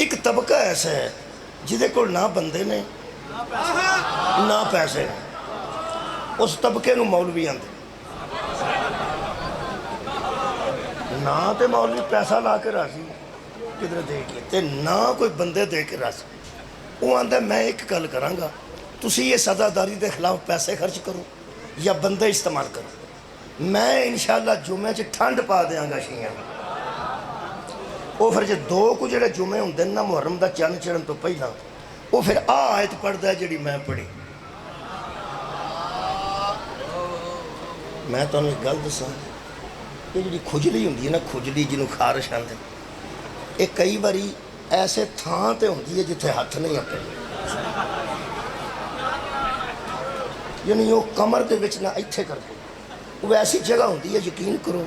ਇੱਕ ਤਬਕਾ ਐਸਾ ਹੈ ਜਿਹਦੇ ਕੋਲ ਨਾ ਬੰਦੇ ਨੇ ਨਾ ਪੈਸੇ ਨੇ, ਉਸ ਤਬਕੇ ਨੂੰ ਮੌਲਵੀ ਆਂਦੇ। ਨਾ ਤੇ ਮੌਲਵੀ ਪੈਸਾ ਲਾ ਕੇ ਰਾਜ਼ੀ ਕਿਧਰੇ ਦੇ ਕੇ, ਤੇ ਨਾ ਕੋਈ ਬੰਦੇ ਦੇ ਕੇ ਰਾਜ਼ੀ। ਉਹ ਆਂਦਾ ਮੈਂ ਇੱਕ ਗੱਲ ਕਰਾਂਗਾ, ਤੁਸੀਂ ਇਹ ਸਜ਼ਾਦਾਰੀ ਦੇ ਖਿਲਾਫ ਪੈਸੇ ਖਰਚ ਕਰੋ ਜਾਂ ਬੰਦੇ ਇਸਤੇਮਾਲ ਕਰੋ, ਮੈਂ ਇਨਸ਼ਾਅੱਲਾ ਜੁਮੇ 'ਚ ਠੰਡ ਪਾ ਦਿਆਂਗਾ ਸ਼ੀਆਂ ਨੂੰ। ਉਹ ਫਿਰ ਜੇ ਦੋ ਕੁ ਜਿਹੜੇ ਜੁਮੇ ਹੁੰਦੇ ਨੇ ਨਾ ਮੁਹਰਮ ਦਾ ਚੰਨ ਚੜ੍ਹਨ ਤੋਂ ਪਹਿਲਾਂ, ਉਹ ਫਿਰ ਆਹ ਆਇਤ ਪੜ੍ਹਦਾ ਜਿਹੜੀ ਮੈਂ ਪੜ੍ਹੀ। ਮੈਂ ਤੁਹਾਨੂੰ ਇੱਕ ਗੱਲ ਦੱਸਾਂ, ਇਹ ਜਿਹੜੀ ਖੁਜਲੀ ਹੁੰਦੀ ਹੈ ਨਾ, ਖੁਜਲੀ ਜਿਹਨੂੰ ਖਾਰਸ਼ ਆਂਦੇ, ਇਹ ਕਈ ਵਾਰੀ ਐਸੇ ਥਾਂ ਤੇ ਹੁੰਦੀ ਹੈ ਜਿੱਥੇ ਹੱਥ ਨਹੀਂ ਆਉਂਦੇ, ਯਾਨੀ ਉਹ ਕਮਰ ਦੇ ਵਿੱਚ ਨਾ ਇੱਥੇ ਕਰਕੇ, ਉਹ ਐਸੀ ਜਗ੍ਹਾ ਹੁੰਦੀ ਹੈ, ਯਕੀਨ ਕਰੋ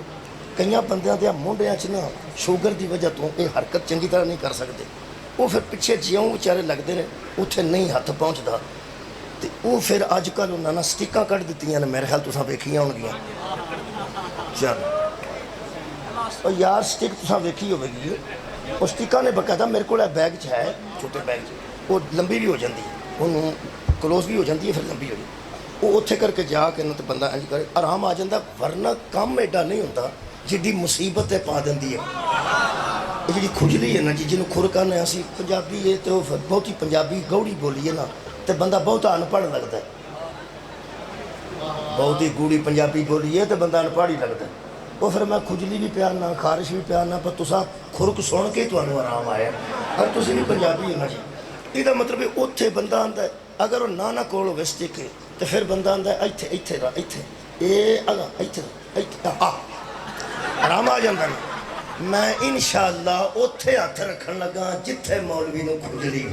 ਕਈਆਂ ਬੰਦਿਆਂ ਦੇ ਮੋਢਿਆਂ 'ਚ ਨਾ ਸ਼ੂਗਰ ਦੀ ਵਜ੍ਹਾ ਤੋਂ ਇਹ ਹਰਕਤ ਚੰਗੀ ਤਰ੍ਹਾਂ ਨਹੀਂ ਕਰ ਸਕਦੇ, ਉਹ ਫਿਰ ਪਿੱਛੇ ਜਿਉਂ ਵਿਚਾਰੇ ਲੱਗਦੇ ਨੇ ਉੱਥੇ ਨਹੀਂ ਹੱਥ ਪਹੁੰਚਦਾ। ਤੇ ਉਹ ਫਿਰ ਅੱਜ ਕੱਲ੍ਹ ਉਹਨਾਂ ਨੇ ਸਟਿੱਕਾਂ ਕੱਢ ਦਿੱਤੀਆਂ ਨੇ, ਮੇਰੇ ਖਿਆਲ ਤੁਸੀਂ ਵੇਖੀਆਂ ਹੋਣਗੀਆਂ। ਚਲ ਉਹ ਯਾਰ ਸਟਿੱਕ ਤੁਸੀਂ ਵੇਖੀ ਹੋਵੇਗੀ, ਉਹ ਸਟਿੱਕਾਂ ਨੇ ਬਕਾਇਦਾ ਮੇਰੇ ਕੋਲ ਬੈਗ 'ਚ ਹੈ, ਛੋਟੇ ਬੈਗ 'ਚ, ਉਹ ਲੰਬੀ ਵੀ ਹੋ ਜਾਂਦੀ ਹੈ, ਉਹਨੂੰ ਕਲੋਜ਼ ਵੀ ਹੋ ਜਾਂਦੀ ਹੈ, ਫਿਰ ਲੰਬੀ ਹੋ ਜਾਂਦੀ। ਉਹ ਉੱਥੇ ਕਰਕੇ ਜਾ ਕੇ ਨਾ ਤੇ ਬੰਦਾ ਇੰਝ ਕਰੇ ਆਰਾਮ ਆ ਜਾਂਦਾ, ਵਰਨਾ ਕੰਮ ਐਡਾ ਨਹੀਂ ਹੁੰਦਾ ਜਿੱਡੀ ਮੁਸੀਬਤ ਤੇ ਪਾ ਦਿੰਦੀ ਹੈ ਇਹ ਜਿਹੜੀ ਖੁਜਲੀ ਹੈ ਨਾ ਜੀ, ਜਿਹਨੂੰ ਖੁਰ ਕਹਿੰਦੇ ਹਾਂ ਅਸੀਂ ਪੰਜਾਬੀ ਹੈ, ਤੇ ਉਹ ਬਹੁਤੀ ਪੰਜਾਬੀ ਗੌੜੀ ਬੋਲੀ ਹੈ ਨਾ, ਤੇ ਬੰਦਾ ਬਹੁਤਾ ਅਨਪੜ੍ਹ ਲੱਗਦਾ, ਬਹੁਤੀ ਗੂੜੀ ਪੰਜਾਬੀ ਬੋਲੀ ਹੈ ਤੇ ਬੰਦਾ ਅਨਪੜ੍ਹ ਹੀ ਲੱਗਦਾ। ਉਹ ਫਿਰ ਮੈਂ ਖੁਜਲੀ ਵੀ ਪਿਆਰ ਨਾ, ਖਾਰਿਸ਼ ਵੀ ਪਿਆਰ ਨਾ, ਪਰ ਤੁਸੀਂ ਖੁਰਕ ਸੁਣ ਕੇ ਤੁਹਾਨੂੰ ਆਰਾਮ ਆਇਆ, ਪਰ ਤੁਸੀਂ ਵੀ ਪੰਜਾਬੀ ਹੋ ਨਾ ਜੀ। ਇਹਦਾ ਮਤਲਬ ਹੈ ਉੱਥੇ ਬੰਦਾ ਆਂਦਾ, ਅਗਰ ਉਹ ਨਾ ਕੋਲ ਹੋਵੇ ਸਟਿੱਕ, ਤੇ ਫਿਰ ਬੰਦਾ ਆਂਦਾ ਇੱਥੇ ਇੱਥੇ ਦਾ ਇੱਥੇ, ਇਹ ਅਗਾ ਇੱਥੇ ਇੱਥੇ ਆਰਾਮ ਆ ਜਾਂਦਾ ਨੇ। ਮੈਂ ਇਨਸ਼ਾਅੱਲਾ ਉੱਥੇ ਹੱਥ ਰੱਖਣ ਲੱਗਾ ਜਿੱਥੇ ਮੌਲਵੀ ਨੂੰ ਖੁਜਲੀ,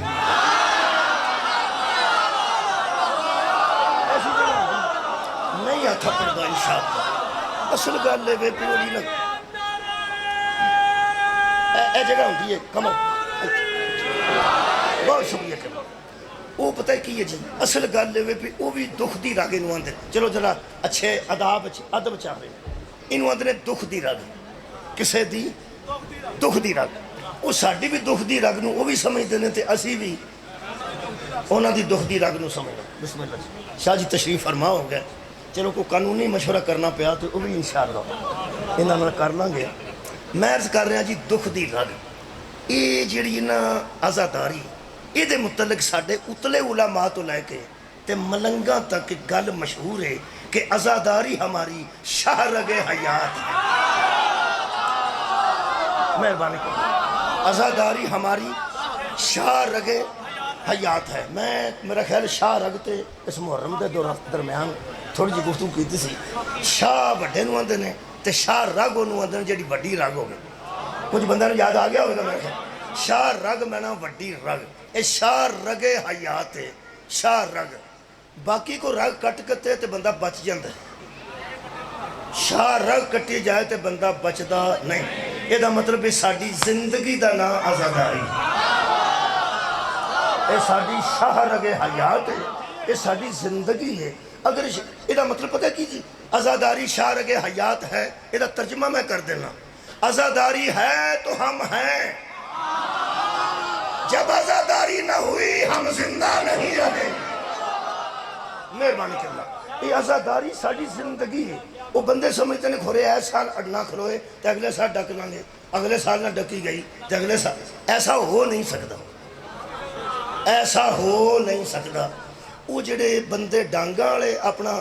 ਨਹੀਂ ਹੱਥ ਪੜਦਾ ਇਨਸ਼ਾਅੱਲਾ। ਅਸਲ ਗੱਲ ਇਹ ਵੇ ਪਿਓਲੀ ਨਾ, ਇਹ ਜਗ੍ਹਾ ਹੁੰਦੀ ਹੈ ਕਮਰ, ਬਹੁਤ ਸ਼ੁਕਰੀਆ ਕਰੋ। ਉਹ ਪਤਾ ਕੀ ਹੈ ਜੀ, ਅਸਲ ਗੱਲ ਇਹ ਵੀ ਉਹ ਵੀ ਦੁੱਖ ਦੀ ਰਗ ਇਹਨੂੰ ਆਂਦੇ, ਚਲੋ ਜਰਾ ਅੱਛੇ ਅਦਾਬ 'ਚ ਅਦਬ ਚ ਆਵੇ, ਇਹਨੂੰ ਆਂਦੇ ਨੇ ਦੁੱਖ ਦੀ ਰਗ, ਕਿਸੇ ਦੀ ਦੁੱਖ ਦੀ ਰਗ। ਉਹ ਸਾਡੀ ਵੀ ਦੁੱਖ ਦੀ ਰਗ ਨੂੰ ਉਹ ਵੀ ਸਮਝਦੇ ਨੇ, ਤੇ ਅਸੀਂ ਵੀ ਉਹਨਾਂ ਦੀ ਦੁੱਖ ਦੀ ਰਗ ਨੂੰ ਸਮਝਦੇ। ਬਿਸਮਿਲ੍ਲਾ ਸ਼ਾਹ ਜੀ ਤਸ਼ਰੀਫ ਫਰਮਾ ਹੋ ਗਏ, ਚਲੋ ਕੋਈ ਕਾਨੂੰਨੀ ਮਸ਼ਵਰਾ ਕਰਨਾ ਪਿਆ ਤੇ ਉਹ ਵੀ ਇਨਸ਼ਾਅੱਲਾ ਇਹਨਾਂ ਨਾਲ ਕਰ ਲਾਂਗੇ। ਮੈਂ ਅਰਜ਼ ਕਰ ਰਿਹਾ ਜੀ, ਦੁੱਖ ਦੀ ਰਗ ਇਹ ਜਿਹੜੀ ਨਾ ਆਜ਼ਾਦਾਰੀ, ਇਹਦੇ ਮੁਤਲਕ ਸਾਡੇ ਉਤਲੇ ਉਲਾਮਾ ਤੋਂ ਲੈ ਕੇ ਤੇ ਮਲੰਗਾ ਤੱਕ ਇੱਕ ਗੱਲ ਮਸ਼ਹੂਰ ਹੈ کہ عزاداری ہماری شاہ رگ حیات ہے. مہربانی کرو، عزاداری ہماری شاہ رگ حیات ہے. میں میرا خیال شاہ رگ تے اس محرم دے درمیان تھوڑی جی گفتگو کیتی سی. شاہ وڈے نو آندے نے تے شاہ رگ انہوں آندے نے جیڑی وڈی رگ ہوگی. کچھ بندہ نے یاد آ گیا ہوگا میرا خیال. شاہ رگ میں نا وڈی رگ، اے شاہ رگ حیات ہے. شاہ رگ باقی کو رگ کٹ کتے تے بندہ بچ جاندہ ہے. شاہ رگ کٹی جائے تے بندہ بچدا نہیں. یہ دا مطلب ہے ساڑی زندگی دا نا آزاداری. یہ ساڑی شاہ رگ حیات ہے، یہ ساڑی زندگی ہے. اگر یہ دا مطلب پتہ کیجئے آزاداری شاہ رگ حیات ہے، یہ دا ترجمہ میں کر دینا. آزاداری ہے تو ہم ہیں، جب آزاداری نہ ہوئی ہم زندہ نہیں رہے. مہربانی کرنا، یہ آزاداری ساڑی زندگی ہے. وہ بندے سمجھتے ہیں کھورے ایس سال اڈنا کھلوئے تو اگلے سال ڈک لانگے، اگلے سال نہ ڈکی گئی تو اگلے سال. ایسا ہو نہیں سکتا، ایسا ہو نہیں سکتا. وہ جڑے بندے ڈانگاں والے اپنا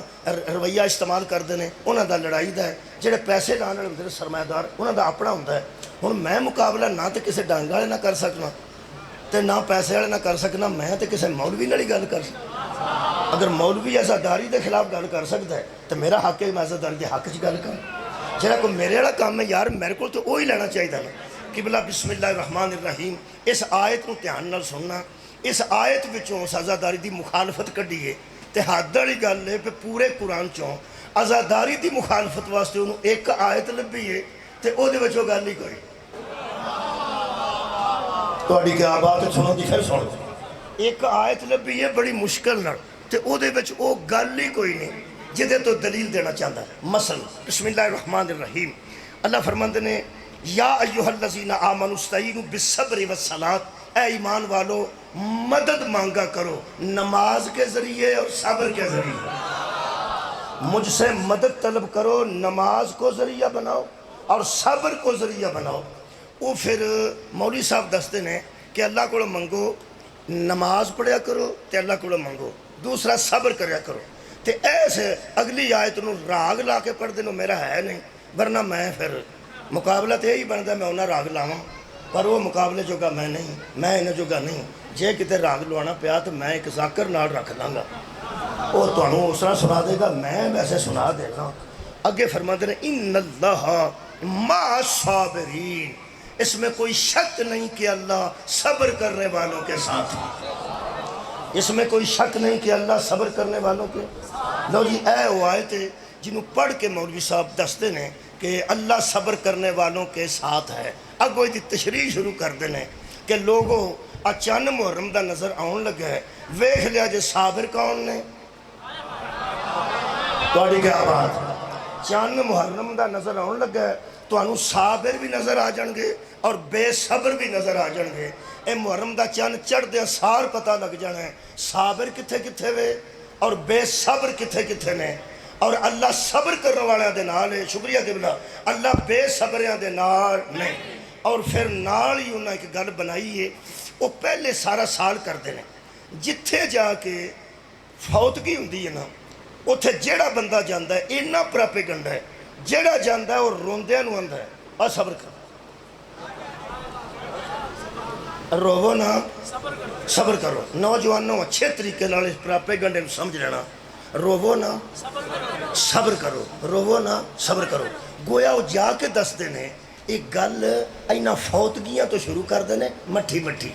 رویہ استعمال کرتے ہیں انہوں دا لڑائی دا ہے. جڑے پیسے لانے والے ہوندے سرمایہ دار انہوں دا اپنا ہوتا ہے. ہن میں مقابلہ نہ تو کسی ڈانگاں والے نہ کر سکنا تے نہ پیسے والے نہ کر سکنا، میں تو کسی مولوی نال ہی گل کر سکنا. اگر مولوی آزاداری دے خلاف گل کر سکتا ہے تو میرا حق ہے میں آزاداری دے حق چ گل کر. جڑا کوئی میرے والا کام ہے یار میرے کو تو وہی لینا چاہیے نا. قبلہ بسم اللہ الرحمن الرحیم. اس آیت کو دھیان نال سننا. اس آیت وچوں آزاداری دی مخالفت کڈی ہے تے حد والی گل ہے کہ پورے قرآن چوں آزاداری دی مخالفت واسطے انہوں ایک آیت لبھی ہے تے او دے وچوں گل ہی کوئی. تہاڈی کیا بات سنو دی پھر سن. ایک آیت لبھی ہے بڑی مشکل نال تے او دے وچ او گل ہی کوئی نہیں جدے تو دلیل دینا چاہتا ہے. مثلا بسم اللہ الرحمن الرحیم. اللہ فرماندے نے یا ایھا الذین آمنوا استعینوا بالصبر والصلاۃ اے ایمان والو مدد مانگا کرو نماز کے ذریعے اور صبر کے ذریعے، مجھ سے مدد طلب کرو، نماز کو ذریعہ بناؤ اور صبر کو ذریعہ بناؤ۔ وہ پھر مولوی صاحب دستے نے کہ اللہ کو منگو، نماز پڑھیا کرو تے اللہ کو منگو، دوسرا صبر کریا کرو۔ تے ایسے اگلی آیت نو راگ لا کے پڑھ دینا میرا ہے نہیں، ورنہ میں پھر مقابلہ تو یہی بنتا میں انہیں راگ لاواں، پر وہ مقابلے جوگا میں نہیں، میں انہیں جوگا نہیں۔ جے کتے راگ لوانا پیا تو میں ایک ذاکر نال رکھ لاں گا، وہ تمہیں اس طرح سنا دے گا، میں ویسے سنا دے گا۔ اگے فرماتے ہیں ان اللہ مع الصابرین، اس میں کوئی شک نہیں کہ اللہ صبر کرنے والوں کے ساتھ ہے، اس میں کوئی شک نہیں کہ اللہ صبر کرنے والوں کے۔ لو جی اے وہ آیت جنہوں پڑھ کے مولوی صاحب دستے ہیں کہ اللہ صبر کرنے والوں کے ساتھ ہے، اگو دی تشریح شروع کر دینے کہ لوگوں چند محرم دا نظر آن لگا ہے، ویکھ لیا جے صابر کون نے؟ توڑی کیا بات؟ چند محرم دا نظر آن لگا ہے تو انہوں صابر بھی نظر آ جان گے اور بے صبر بھی نظر آ جان گے۔ اے محرم دا چند چڑھ دیا سار پتہ لگ جانا ہے صابر کتھے کتھے وے اور بے صبر کتھے کتھے نے، اور اللہ صبر کرنے والے دے نال ہے۔ شکریہ قبلہ، اللہ بے صبریاں دے نال نہیں۔ اور پھر نال ہی انہوں نے ایک گل بنائی ہے، وہ پہلے سارا سال کر دینے، جتھے جا کے فوتگی ہوندی ہے نا اتھے جیڑا بندہ جاندہ ہے اینا پراپے گنڈا ہے، جیڑا جاندہ ہے اور روندے نو اندہ ہے اور صبر کرو، روو نا صبر کرو۔ نوجوانوں اچھے طریقے نال اس پراپے گنڈے سمجھ لینا، روو نا صبر کرو، روو نا صبر کرو۔ گویا وہ جا کے دس دینے ایک گل اینا فوتگیاں تو شروع کر دینے مٹھی مٹھی،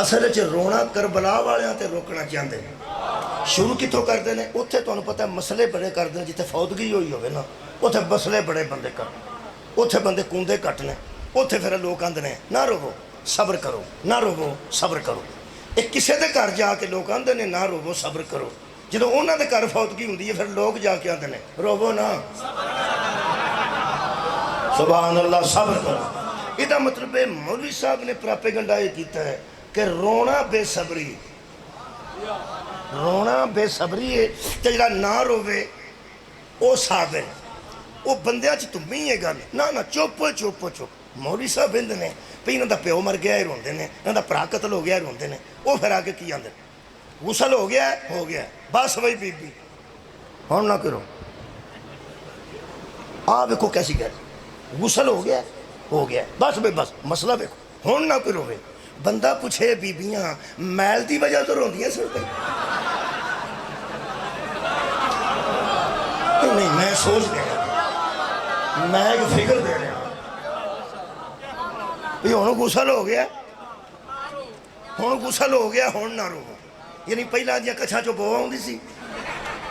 اصل چ رونا کربلا والے تے روکنا چاہتے ہیں، شروع کتوں کر دینے اتھے تو انہوں پتہ ہے مسئلے بڑے کر دینے، جتے فوتگی ہوئی ہوئے نا اتھے مسئلے بڑے بندے کر، اتھے بندے کندے کٹنے، اتھے پھر لوگ آندنے نہ روو صبر کرو، نہ روو صبر کرو۔ ایک کسے دے گھر جا کے لوگ آندنے نہ روو صبر کرو، جدو انہوں دے گھر فوتگی ہوندی ہے پھر لوگ جا کے آندنے روو نا سبحان اللہ صبر کرو۔ یہ مطلب ہے مولوی صاحب نے پراپیگنڈا یہ کیتا ہے کہ رونا بے صبری، رونا بے صبری ہے، تے جڑا نہ روے او صابر، او بندیاں چ تمہیں یہ گل نہ چپ چپ چپ۔ مولوی صاحب اندے نے پہ انہوں دا پیو مر گیا ہے روندے نے، انہوں دا پرا قتل ہو گیا ہے روندے نے، او پھر آگے کی آندے غسل ہو گیا ہے بس وہی بی بی ہون نہ کرو، ویکھو کیسی گل، غسل ہو گیا بس بھائی بس مسئلہ ویکھو ہون نہ کرو۔ بندہ پوچھے بیبیاں میل دی وجہ تو روندیاں سن پہ نہیں، میں سوچ دے رہا، میں ایک فکر دے رہا بھی ہوں غسل ہو گیا، ہوں غسل ہو گیا ہوں نہ رو، یعنی پہلا دیا کچھا چو بو آؤں سی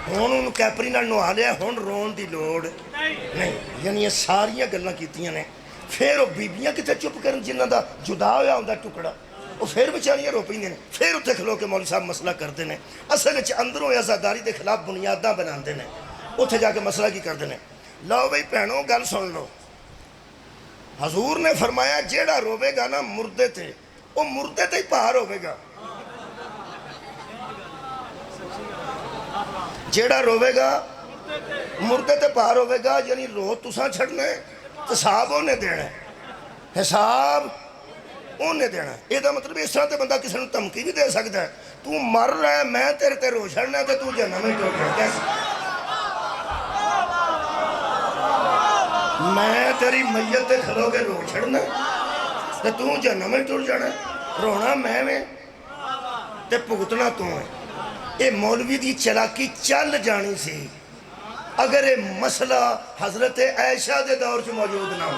ہوں انہوں کیپری نال نوا لیا ہوں رون دی لوڑ نہیں، یعنی یہ ساریاں گلاں کیتیاں نے۔ پھر وہ بیبیاں کتے چپ کرن جنہ دا جدا ہویا ہوندا ٹکڑا، وہ پھر بچاریاں رو پیندے نے، پھر اتنے کھلو کے مولوی صاحب مسئلہ کرتے ہیں، اصل اندروں عزاداری دے خلاف بنیاداں بناندے نے، اتنے جا کے مسئلہ کی کرتے ہیں۔ لو بھائی بھینوں گل سن لو، حضور نے فرمایا جیڑا روے گا نا مردے تے وہ مردے تے ہی پار ہوے گا، جیڑا روے گا مردے تے پار ہوے گا، یعنی رو تساں چھڑنا ہے حساب انہیں دینا ہے، حساب انہیں دینا ہے۔ یہ مطلب اس طرح تے بندہ کسی نے دھمکی بھی دے سکتا ہے، تو مر رہا ہے میں تیرے تے رو چھڑنا ہے تے تو جہنم میں ٹر جائے، کیسے میں تیری میت تے کھلو کے رو چھڑنا تے تو جہنم میں ٹر جانا، رونا میں تے بھگتنا تو ہے۔ یہ مولوی دی چلاکی چل جانی سی اگر یہ مسئلہ حضرت عائشہ دے دور سے موجود نہ ہو۔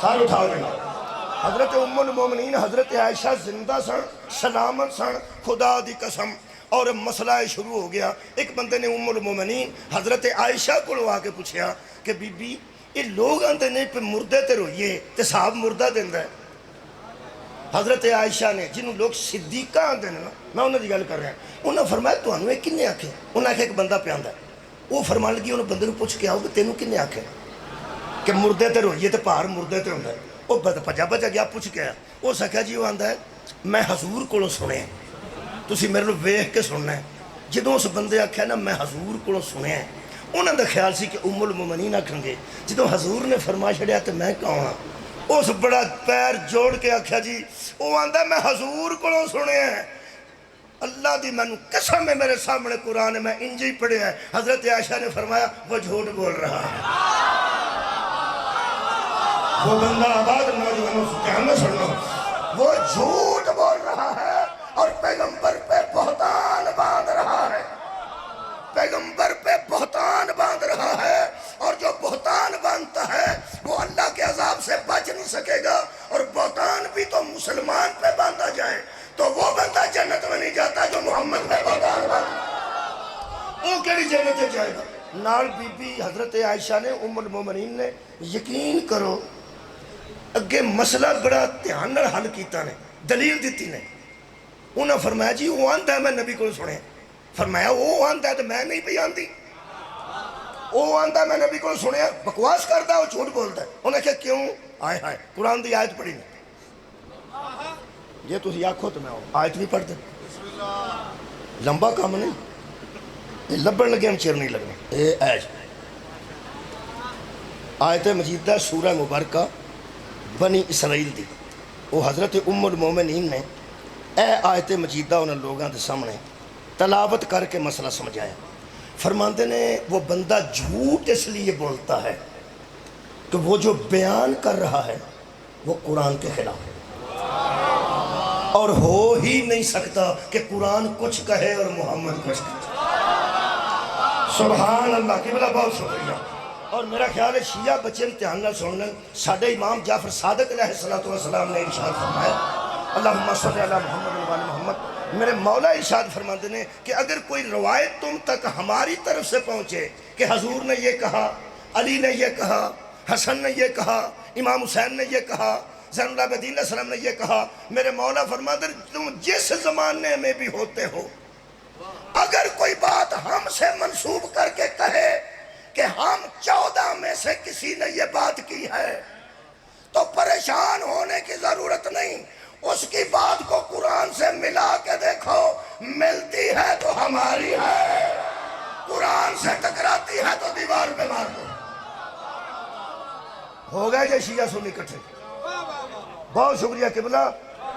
سال اٹھاؤ جناب، حضرت ام المومنین حضرت عائشہ زندہ سن، سلامت سن، خدا دی قسم، اور مسئلہ شروع ہو گیا۔ ایک بندے نے ام المومنین حضرت عائشہ کو آ کے پوچھیا کہ بی بی یہ لوگ آندے نے پہ مردے تے روئیے تے صاحب مردہ دیندہ ہے۔ حضرت عائشہ نے جنہوں لوگ صدیقہ آندے نا، میں انہوں نے گل کر رہا ہوں، انہوں نے فرمایا تو انہوں نے کنے آکھے؟ انہوں نے آکھے ایک بندہ پیاندہ ہے، وہ فرمان لگی انہوں بندے نے پوچھ کے آؤ کہ تینوں کنے آکھے کہ مردے تے روئیے تے پار مردے تے ہوندہ ہے؟ وہ ਭੱਜਾ ਭੱਜਾ ਗਿਆ, ਪੁੱਛ ਕੇ ਆਇਆ। ਉਸ ਆਖਿਆ ਜੀ, ਉਹ ਆਂਦਾ ਹੈ ਮੈਂ ਹਜ਼ੂਰ ਕੋਲੋਂ ਸੁਣਿਆ, ਤੁਸੀਂ ਮੇਰੇ ਨੂੰ ਵੇਖ ਕੇ ਸੁਣਨਾ ਹੈ। ਜਦੋਂ ਉਸ ਬੰਦੇ ਆਖਿਆ ਨਾ ਮੈਂ ਹਜ਼ੂਰ ਕੋਲੋਂ ਸੁਣਿਆ, ਉਹਨਾਂ ਦਾ ਖਿਆਲ ਸੀ ਕਿ ਉਮੁਲ ਮੁਮਨੀਨ ਆਖਣਗੇ। ਜਦੋਂ ਹਜ਼ੂਰ ਨੇ ਫਰਮਾ ਛੜਿਆ ਤੇ ਮੈਂ ਕਹਾਂ, ਉਸ ਬੜਾ ਪੈਰ ਜੋੜ ਕੇ ਆਖਿਆ ਜੀ, ਉਹ ਆਂਦਾ ਮੈਂ ਹਜ਼ੂਰ ਕੋਲੋਂ ਸੁਣਿਆ। اللہ دی میں قسم ہے میرے سامنے قرآن میں انجی پڑھے ہے، حضرت عائشہ نے فرمایا وہ جھوٹ بول رہا ہے۔ وہ بندہ آباد نوجوانوں سے کیا میں سننا، وہ جھوٹ بول رہا ہے اور پیغمبر پہ بہتان باندھ رہا ہے، پیغمبر پہ بہتان باندھ رہا ہے، اور جو بہتان باندھتا ہے وہ اللہ کے عذاب سے بچ نہیں سکے گا، اور بہتان بھی تو مسلمان پہ باندھا جائے تو وہ بندہ جنت میں نہیں جاتا جو محمد پہ بہتان باندھا، وہ کیڑی جنت میں جائے گا۔ نال بی بی حضرت عائشہ نے ام المومنین نے یقین کرو اگے مسئلہ بڑا دھیان نال حل کیتا نے، دلیل دیتی نے۔ انہاں فرمایا جی وہ آندا ہے میں نبی کو سنے، فرمایا وہ آندا ہے تو میں نہیں پہ آندی، وہ آندا ہے میں نبی کو سنیا، بکواس کرتا ہے، وہ جھوٹ بولتا ہے۔ انہوں نے کہا کیوں؟ آئے ہائے قرآن دی آیت پڑھی نہیں، یہ تو آکھو تو میں آیت بھی پڑھ دیں، لمبا کام نہیں، یہ لبن لگے ہم چیر نہیں لگنے۔ اے ایش آیت مجیدہ سورہ مبارکہ بنی اسرائیل دی، وہ حضرت ام المومنین نے اے آیت مجیدہ انہوں لوگوں کے سامنے تلاوت کر کے مسئلہ سمجھایا۔ فرماندے نے وہ بندہ جھوٹ اس لیے بولتا ہے کہ وہ جو بیان کر رہا ہے وہ قرآن کے خلاف ہے، اور ہو ہی نہیں سکتا کہ قرآن کچھ کہے اور محمد کچھ کہے۔ سبحان اللہ، قبلہ بہت شکریہ۔ اور میرا خیال ہے شیعہ بچے امتحان نہ سننے، ساڈے امام جعفر صادق علیہ السلام نے ارشاد فرمایا اللہم صلی علی محمد و علی محمد، میرے مولا ارشاد فرماتے ہیں کہ اگر کوئی روایت تم تک ہماری طرف سے پہنچے کہ حضور نے یہ کہا، علی نے یہ کہا، حسن نے یہ کہا، امام حسین نے یہ کہا، زین العابدین علیہ السلام نے یہ کہا، میرے مولا فرماتے ہیں تم جس زمانے میں بھی ہوتے ہو، اگر کوئی بات ہم سے منسوب کر کے کہے کہ ہم 14 میں سے کسی نے یہ بات کی ہے تو پریشان ہونے کی ضرورت نہیں، اس کی بات کو قرآن سے ملا کے دیکھو، ملتی ہے تو ہماری ہے، قرآن سے ٹکراتی ہے تو دیوار پہ مار دو۔ ہو گئے جو شیعہ سنی اکٹھے، بہت شکریہ قبلہ۔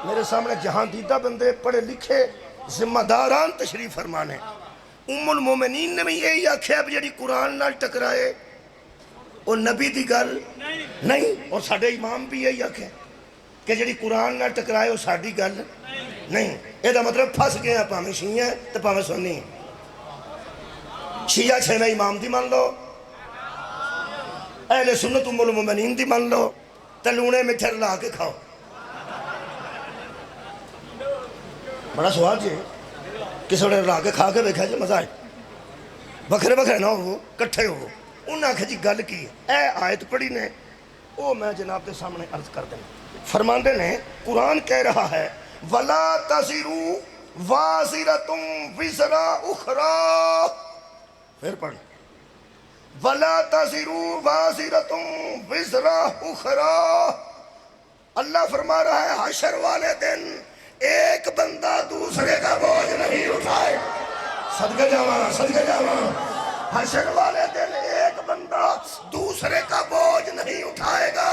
میرے سامنے جہاں دیدہ بندے پڑھے لکھے ذمہ داران تشریف فرمانے، ام المومنین نے بھی یہی آکھیا اب جڑی قرآن نال ٹکرائے وہ نبی دی گل نہیں، اور ساڈے امام بھی یہی آکھے کہ جڑی قرآن نال ٹکرائے وہ ساڈی گل نہیں۔ یہ دا مطلب پھس گئے ہیں، پاویں شیعہ تے پاویں سنی۔ شیعہ چھویں امام دی مان لو، اہل سنت ام المومنین دی مان لو، تے لونے مٹھے لا کے کھاؤ۔ بڑا سوال جی، کسی نے لا کے کھا کے دیکھا جی مزہ آئے، بکھرے بکھرے نہ ہو، کٹھے ہو۔ انہوں نے آکھا جی گل کی اے آیت پڑھی نے، وہ میں جناب کے سامنے عرض کر دیں۔ فرماندے نے قرآن کہہ رہا ہے وَلَا تَزِرُ وَازِرَةٌ وِزْرَ أُخْرَى، پھر پڑھ وَلَا تَزِرُ وَازِرَةٌ وِزْرَ أُخْرَى۔ اللہ فرما رہا ہے حشر والے دن ایک بندہ دوسرے کا بوجھ نہیں اٹھائے، صدقہ جاواں صدقہ جاواں، حشر والے دن ایک بندہ دوسرے کا بوجھ نہیں اٹھائے گا۔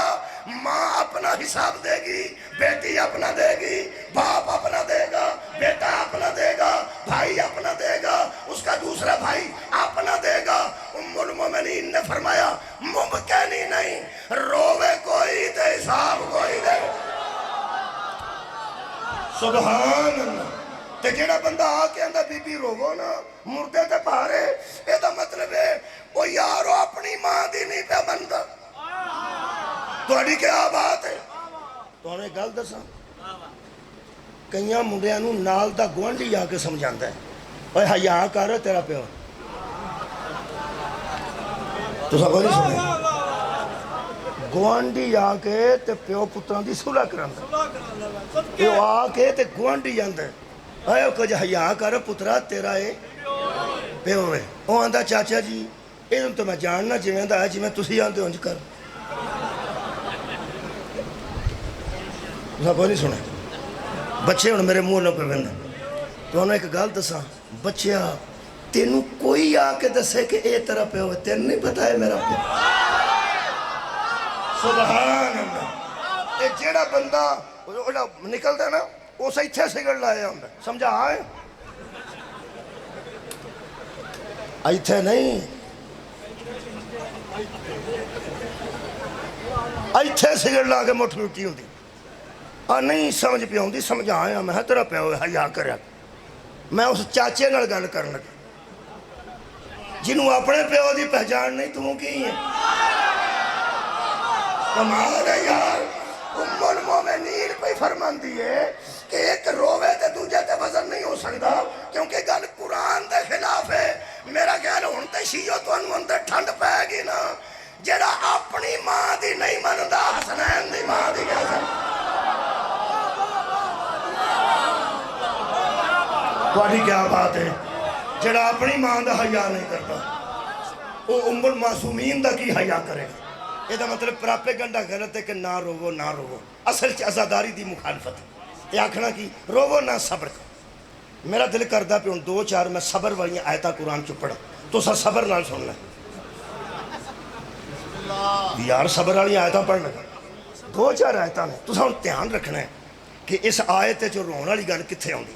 ماں اپنا حساب دے گی، بیٹی اپنا دے گی، باپ اپنا دے گا، بیٹا اپنا دے گا، بھائی اپنا دے گا، اس کا دوسرا بھائی اپنا دے گا۔ ام المومنین نے فرمایا ممکن ہی نہیں، روے کوئی تے حساب کوئی دے۔ سبحان اللہ۔ تے جیڑا بندہ آ کے اندر بی بی روو نا مردے تے پارے، اے دا مطلب ہے وہ یارو اپنی ماں دی نہیں پہ بندہ۔ تھوڑی کیا بات ہے؟ تو انہیں گل دسا کئیاں منڈیاں نو نال دا گوانڈی آ کے سمجھاندا ہے اوے حیا کر تیرا پیو، تو سب نہیں سنے گوانڈی آ کے تے پیو پتران دی صلح کراندا، پیو آ کے تے گوانڈی جاندا ہے اے کچھ حیا کر پترا تیرا اے پیو ہے۔ وہ آندا چاچا جی یہ تو میں جاننا جویں دا ہے جویں تسی آندے انج کر۔ ਤੁਸੀਂ ਕੋਈ ਨਹੀਂ ਸੁਣਿਆ? ਬੱਚੇ ਹੁਣ ਮੇਰੇ ਮੂੰਹ ਨਾਲ ਪਵਿੰਦ ਤੁਹਾਨੂੰ ਇੱਕ ਗੱਲ ਦੱਸਾਂ, ਬੱਚਿਆ ਤੈਨੂੰ ਕੋਈ ਆ ਕੇ ਦੱਸੇ ਕਿ ਇਹ ਤੇਰਾ ਪਿਓ ਹੈ, ਤੈਨੂੰ ਨਹੀਂ ਪਤਾ ਹੈ ਮੇਰਾ ਪਿਓ। ਸੁਭਾਨ ਅੱਲਾਹ। ਇਹ ਜਿਹੜਾ ਬੰਦਾ ਉਹਦਾ ਨਿਕਲਦਾ ਨਾ ਉਸ ਇੱਥੇ ਸਿਗਰਟ ਲਾਇਆ ਹੁੰਦਾ, ਸਮਝਾ ਹੈ? ਇੱਥੇ ਨਹੀਂ, ਇੱਥੇ ਸਿਗਰਟ ਲਾ ਕੇ ਮੁੱਠ ਲੁੱਟੀ ਹੁੰਦੀ। ਆ ਨਹੀਂ ਸਮਝ ਪਈ ਆਉਂਦੀ, ਸਮਝਾਇਆ ਮੈਂ ਕਿਹਾ ਤੇਰਾ ਪਿਓ ਹਯਾ ਕਰਿਆ। ਮੈਂ ਉਸ ਚਾਚੇ ਨਾਲ ਗੱਲ ਕਰਨ ਲੱਗਾ ਜਿਹਨੂੰ ਆਪਣੇ ਪਿਓ ਦੀ ਪਹਿਚਾਣ ਨਹੀਂ, ਤੂੰ ਕੀ ਹੈ? ਕਮਾਲ ਹੈ ਯਾਰ। ਉਮਰ ਮੋਮਿਨੀਨ ਪਈ ਫਰਮਾਂਦੀ ਹੈ ਕਿ ਇੱਕ ਰੋਵੇ ਤੇ ਦੂਜੇ ਤੇ ਵਜ਼ਨ ਨਹੀਂ ਹੋ ਸਕਦਾ, ਕਿਉਂਕਿ ਗੱਲ ਕੁਰਾਨ ਦੇ ਖਿਲਾਫ ਹੈ। ਮੇਰਾ ਖਿਆਲ ਹੁਣ ਤੇ ਸ਼ੀਓ ਤੁਹਾਨੂੰ ਅੰਦਰ ਠੰਡ ਪੈ ਗਈ ਨਾ, ਜਿਹੜਾ ਆਪਣੀ ਮਾਂ ਦੀ ਨਹੀਂ ਮੰਨਦਾ ਹਸਨੈਨ ਦੀ ਮਾਂ ਦੀ ਕਹਿ ਸਕਦਾ। ਤੁਹਾਡੀ ਕੀ ਬਾਤ ਹੈ? ਜਿਹੜਾ ਆਪਣੀ ਮਾਂ ਦਾ ਹਯਾ ਨਹੀਂ ਕਰਦਾ ਉਹ ਉਮਰ ਮਾਸੂਮੀਨ ਦਾ ਕੀ ਹਯਾ ਕਰੇਗਾ? ਇਹਦਾ ਮਤਲਬ ਪ੍ਰਾਪੇਗੰਡਾ ਗਲਤ ਹੈ ਕਿ ਨਾ ਰੋਵੋ ਨਾ ਰੋਵੋ। ਅਸਲ 'ਚ ਆਜ਼ਾਦਾਰੀ ਦੀ ਮੁਖਾਲਫਤ ਇਹ ਆਖਣਾ ਕਿ ਰੋਵੋ ਨਾ ਸਬਰ ਕਰੋ। ਮੇਰਾ ਦਿਲ ਕਰਦਾ ਪਿਆ ਹੁਣ 2-4 ਮੈਂ ਸਬਰ ਵਾਲੀਆਂ ਆਇਤਾਂ ਕੁਰਾਨ 'ਚ ਪੜ੍ਹਾਂ, ਤੁਸੀਂ ਸਬਰ ਨਾਲ ਸੁਣਨਾ ਯਾਰ। ਸਬਰ ਵਾਲੀਆਂ ਆਇਤਾਂ ਪੜ੍ਹਨ ਲੱਗਾ 2-4 ਆਇਤਾਂ ਨੇ, ਤੁਸੀਂ ਹੁਣ ਧਿਆਨ ਰੱਖਣਾ ਹੈ ਕਿ ਇਸ ਆਇਤ 'ਚ ਰੋਣ ਵਾਲੀ ਗੱਲ ਕਿੱਥੇ ਆਉਂਦੀ।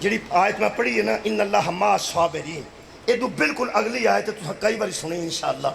ਜਿਹੜੀ ਆਇਤ ਮੈਂ ਪੜ੍ਹੀ ਹੈ ਨਾ, ਇਨ ਅੱਲਾਹ ਮਾ ਸਾਬਰੀਨ, ਇਹਦੋਂ ਬਿਲਕੁਲ ਅਗਲੀ ਆਇਤ ਤੁਸੀਂ ਕਈ ਵਾਰੀ ਸੁਣੀ ਇਨਸ਼ਾਅੱਲਾ।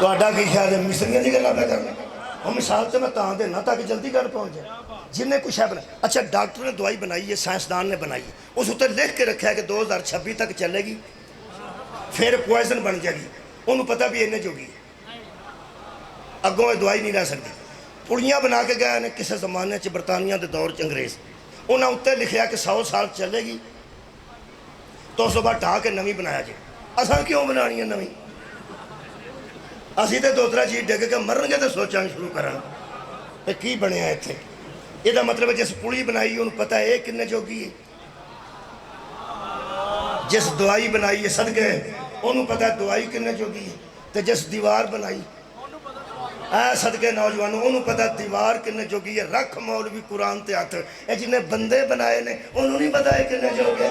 ਤੁਹਾਡਾ ਕੀ ਖਿਆਲ ਹੈ? ਮਿਸਰੀਆਂ ਦੀ ਗੱਲਾਂ ਕਰਨਾ। ਉਹ ਮਿਸਾਲ ਤੇ ਮੈਂ ਤਾਂ ਦੇਣਾ ਤਾਂ ਕਿ ਜਲਦੀ ਗੱਲ ਪਹੁੰਚ ਜਾਏ। ਜਿੰਨੇ ਕੁਛ ਹੈ ਬਣਾ, ਅੱਛਾ ਡਾਕਟਰ ਨੇ ਦਵਾਈ ਬਣਾਈ ਹੈ, ਸਾਇੰਸਦਾਨ ਨੇ ਬਣਾਈ ਹੈ, ਉਸ ਉੱਤੇ ਲਿਖ ਕੇ ਰੱਖਿਆ ਕਿ 2026 ਤੱਕ ਚੱਲੇਗੀ, ਫਿਰ ਪੋਇਜ਼ਨ ਬਣ ਜਾਏਗੀ। ਉਹਨੂੰ ਪਤਾ ਵੀ ਇੰਨੇ ਜੋਗੀ ਅੱਗੋਂ ਇਹ ਦਵਾਈ ਨਹੀਂ ਲੈ ਸਕਦੀ। ਪੁੜੀਆਂ ਬਣਾ ਕੇ ਗਏ ਨੇ ਕਿਸੇ ਜ਼ਮਾਨੇ 'ਚ ਬਰਤਾਨੀਆ ਦੇ ਦੌਰ 'ਚ ਅੰਗਰੇਜ਼, ਉਹਨਾਂ ਉੱਤੇ ਲਿਖਿਆ ਕਿ 100 ਸਾਲ ਚੱਲੇਗੀ, ਤਾਂ ਉਸ ਤੋਂ ਬਾਅਦ ਢਾਹ ਕੇ ਨਵੀਂ ਬਣਾਇਆ ਜੇ। ਅਸਾਂ ਕਿਉਂ ਬਣਾਉਣੀ ਹੈ ਨਵੀਂ? ਅਸੀਂ ਤੇ 2-3 ਚੀਜ਼ ਡਿੱਗ ਕੇ ਮਰਨਗੇ ਤੇ ਸੋਚਾਂਗੇ ਸ਼ੁਰੂ ਕਰਾਂਗੇ ਤੇ ਕੀ ਬਣਿਆ ਇੱਥੇ। ਇਹਦਾ ਮਤਲਬ ਜਿਸ ਪੁਲੀ ਬਣਾਈ ਉਹਨੂੰ ਪਤਾ ਇਹ ਕਿੰਨੇ ਜੋਗੀ ਹੈ, ਜਿਸ ਦਵਾਈ ਬਣਾਈ ਹੈ ਸਦਕੇ ਉਹਨੂੰ ਪਤਾ ਦਵਾਈ ਕਿੰਨੇ ਜੋਗੀ ਹੈ, ਤੇ ਜਿਸ ਦੀਵਾਰ ਬਣਾਈ ਐ ਸਦਕੇ ਨੌਜਵਾਨੋਂ ਉਹਨੂੰ ਪਤਾ ਦੀਵਾਰ ਕਿੰਨੇ ਜੋਗੀ ਹੈ। ਰੱਖ ਮੌਲਵੀ ਕੁਰਾਨ ਤੇ ਹੱਥ, ਇਹ ਜਿਹਨੇ ਬੰਦੇ ਬਣਾਏ ਨੇ ਉਹਨੂੰ ਨਹੀਂ ਪਤਾ ਇਹ ਕਿੰਨੇ ਜੋਗੇ।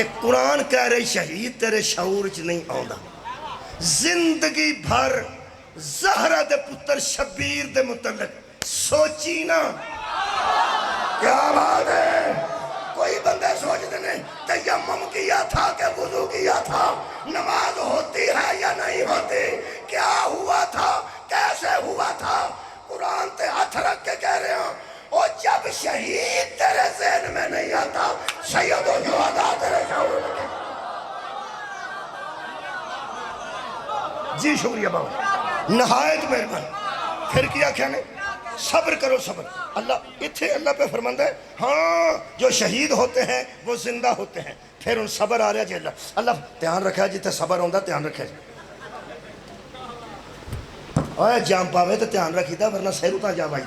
تے قرآن کہہ رہی شہید تیرے شعور چ نہیں آندا زندگی بھر زہرا دے پتر شبیر دے متعلق سوچی نا کیا بات ہے کوئی بندے سوچتے ہیں تیمم کیا تھا کہ وضو کیا تھا نماز ہوتی ہے یا نہیں ہوتی کیا ہوا تھا کیسے ہوا تھا قرآن تے ہاتھ رکھ کے کہہ رہے ہیں اور جب شہید تیرے ذہن میں نہیں آتا سید و جہداء تیرے شعور میں جی شکریہ بابا نہایت مہربان پھر کیا کیا نہیں صبر کرو صبر اللہ اتھے اللہ پہ فرماندہ ہے ہاں جو شہید ہوتے ہیں وہ زندہ ہوتے ہیں پھر ان صبر آ رہا جی اللہ دھیان رکھا جیتے صبر ہوندہ دھیان رکھا جی اوہ جام پاوے تو دھیان رکھی دا ورنہ سیرو تا جا بھائی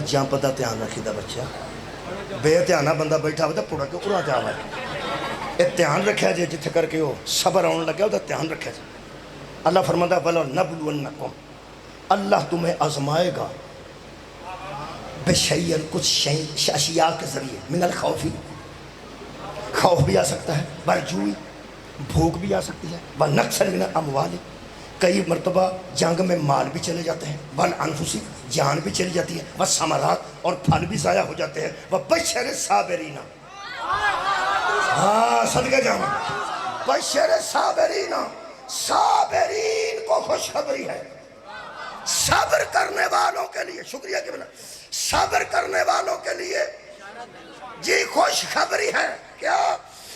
جام پتا دھیان رکھی دا بچہ بے دھیانہ بندہ بیٹھا ہوتا پڑا کے اڑا جا بھائی دھیان رکھا جی جتھے کر کے وہ صبر آنے لگا ہوتا دھیان رکھا جی اللہ فرماتا وَلَنَبْلُوَنَّكُمْ اللہ تمہیں آزمائے گا بِشَيْءٍ کچھ اشیاء کے ذریعے من الخوفی خوف بھی آ سکتا ہے برجوئی بھوک بھی آ سکتی ہے وَنَقْصٍ مِنَ الْأَمْوَالِ کئی مرتبہ جنگ میں مال بھی چلے جاتے ہیں وَالْأَنفُسِ جان بھی چلی جاتی ہے وَالثَّمَرَاتِ اور پھل بھی ضائع ہو جاتے ہیں وَبَشِّرِ الصَّابِرِينَ ہاں صدقہ جانا بشر صابرین صابرین کو خوشخبری ہے صبر کرنے والوں کے لیے شکریہ کہ بلا صبر کرنے والوں کے لیے جی خوشخبری ہے کیا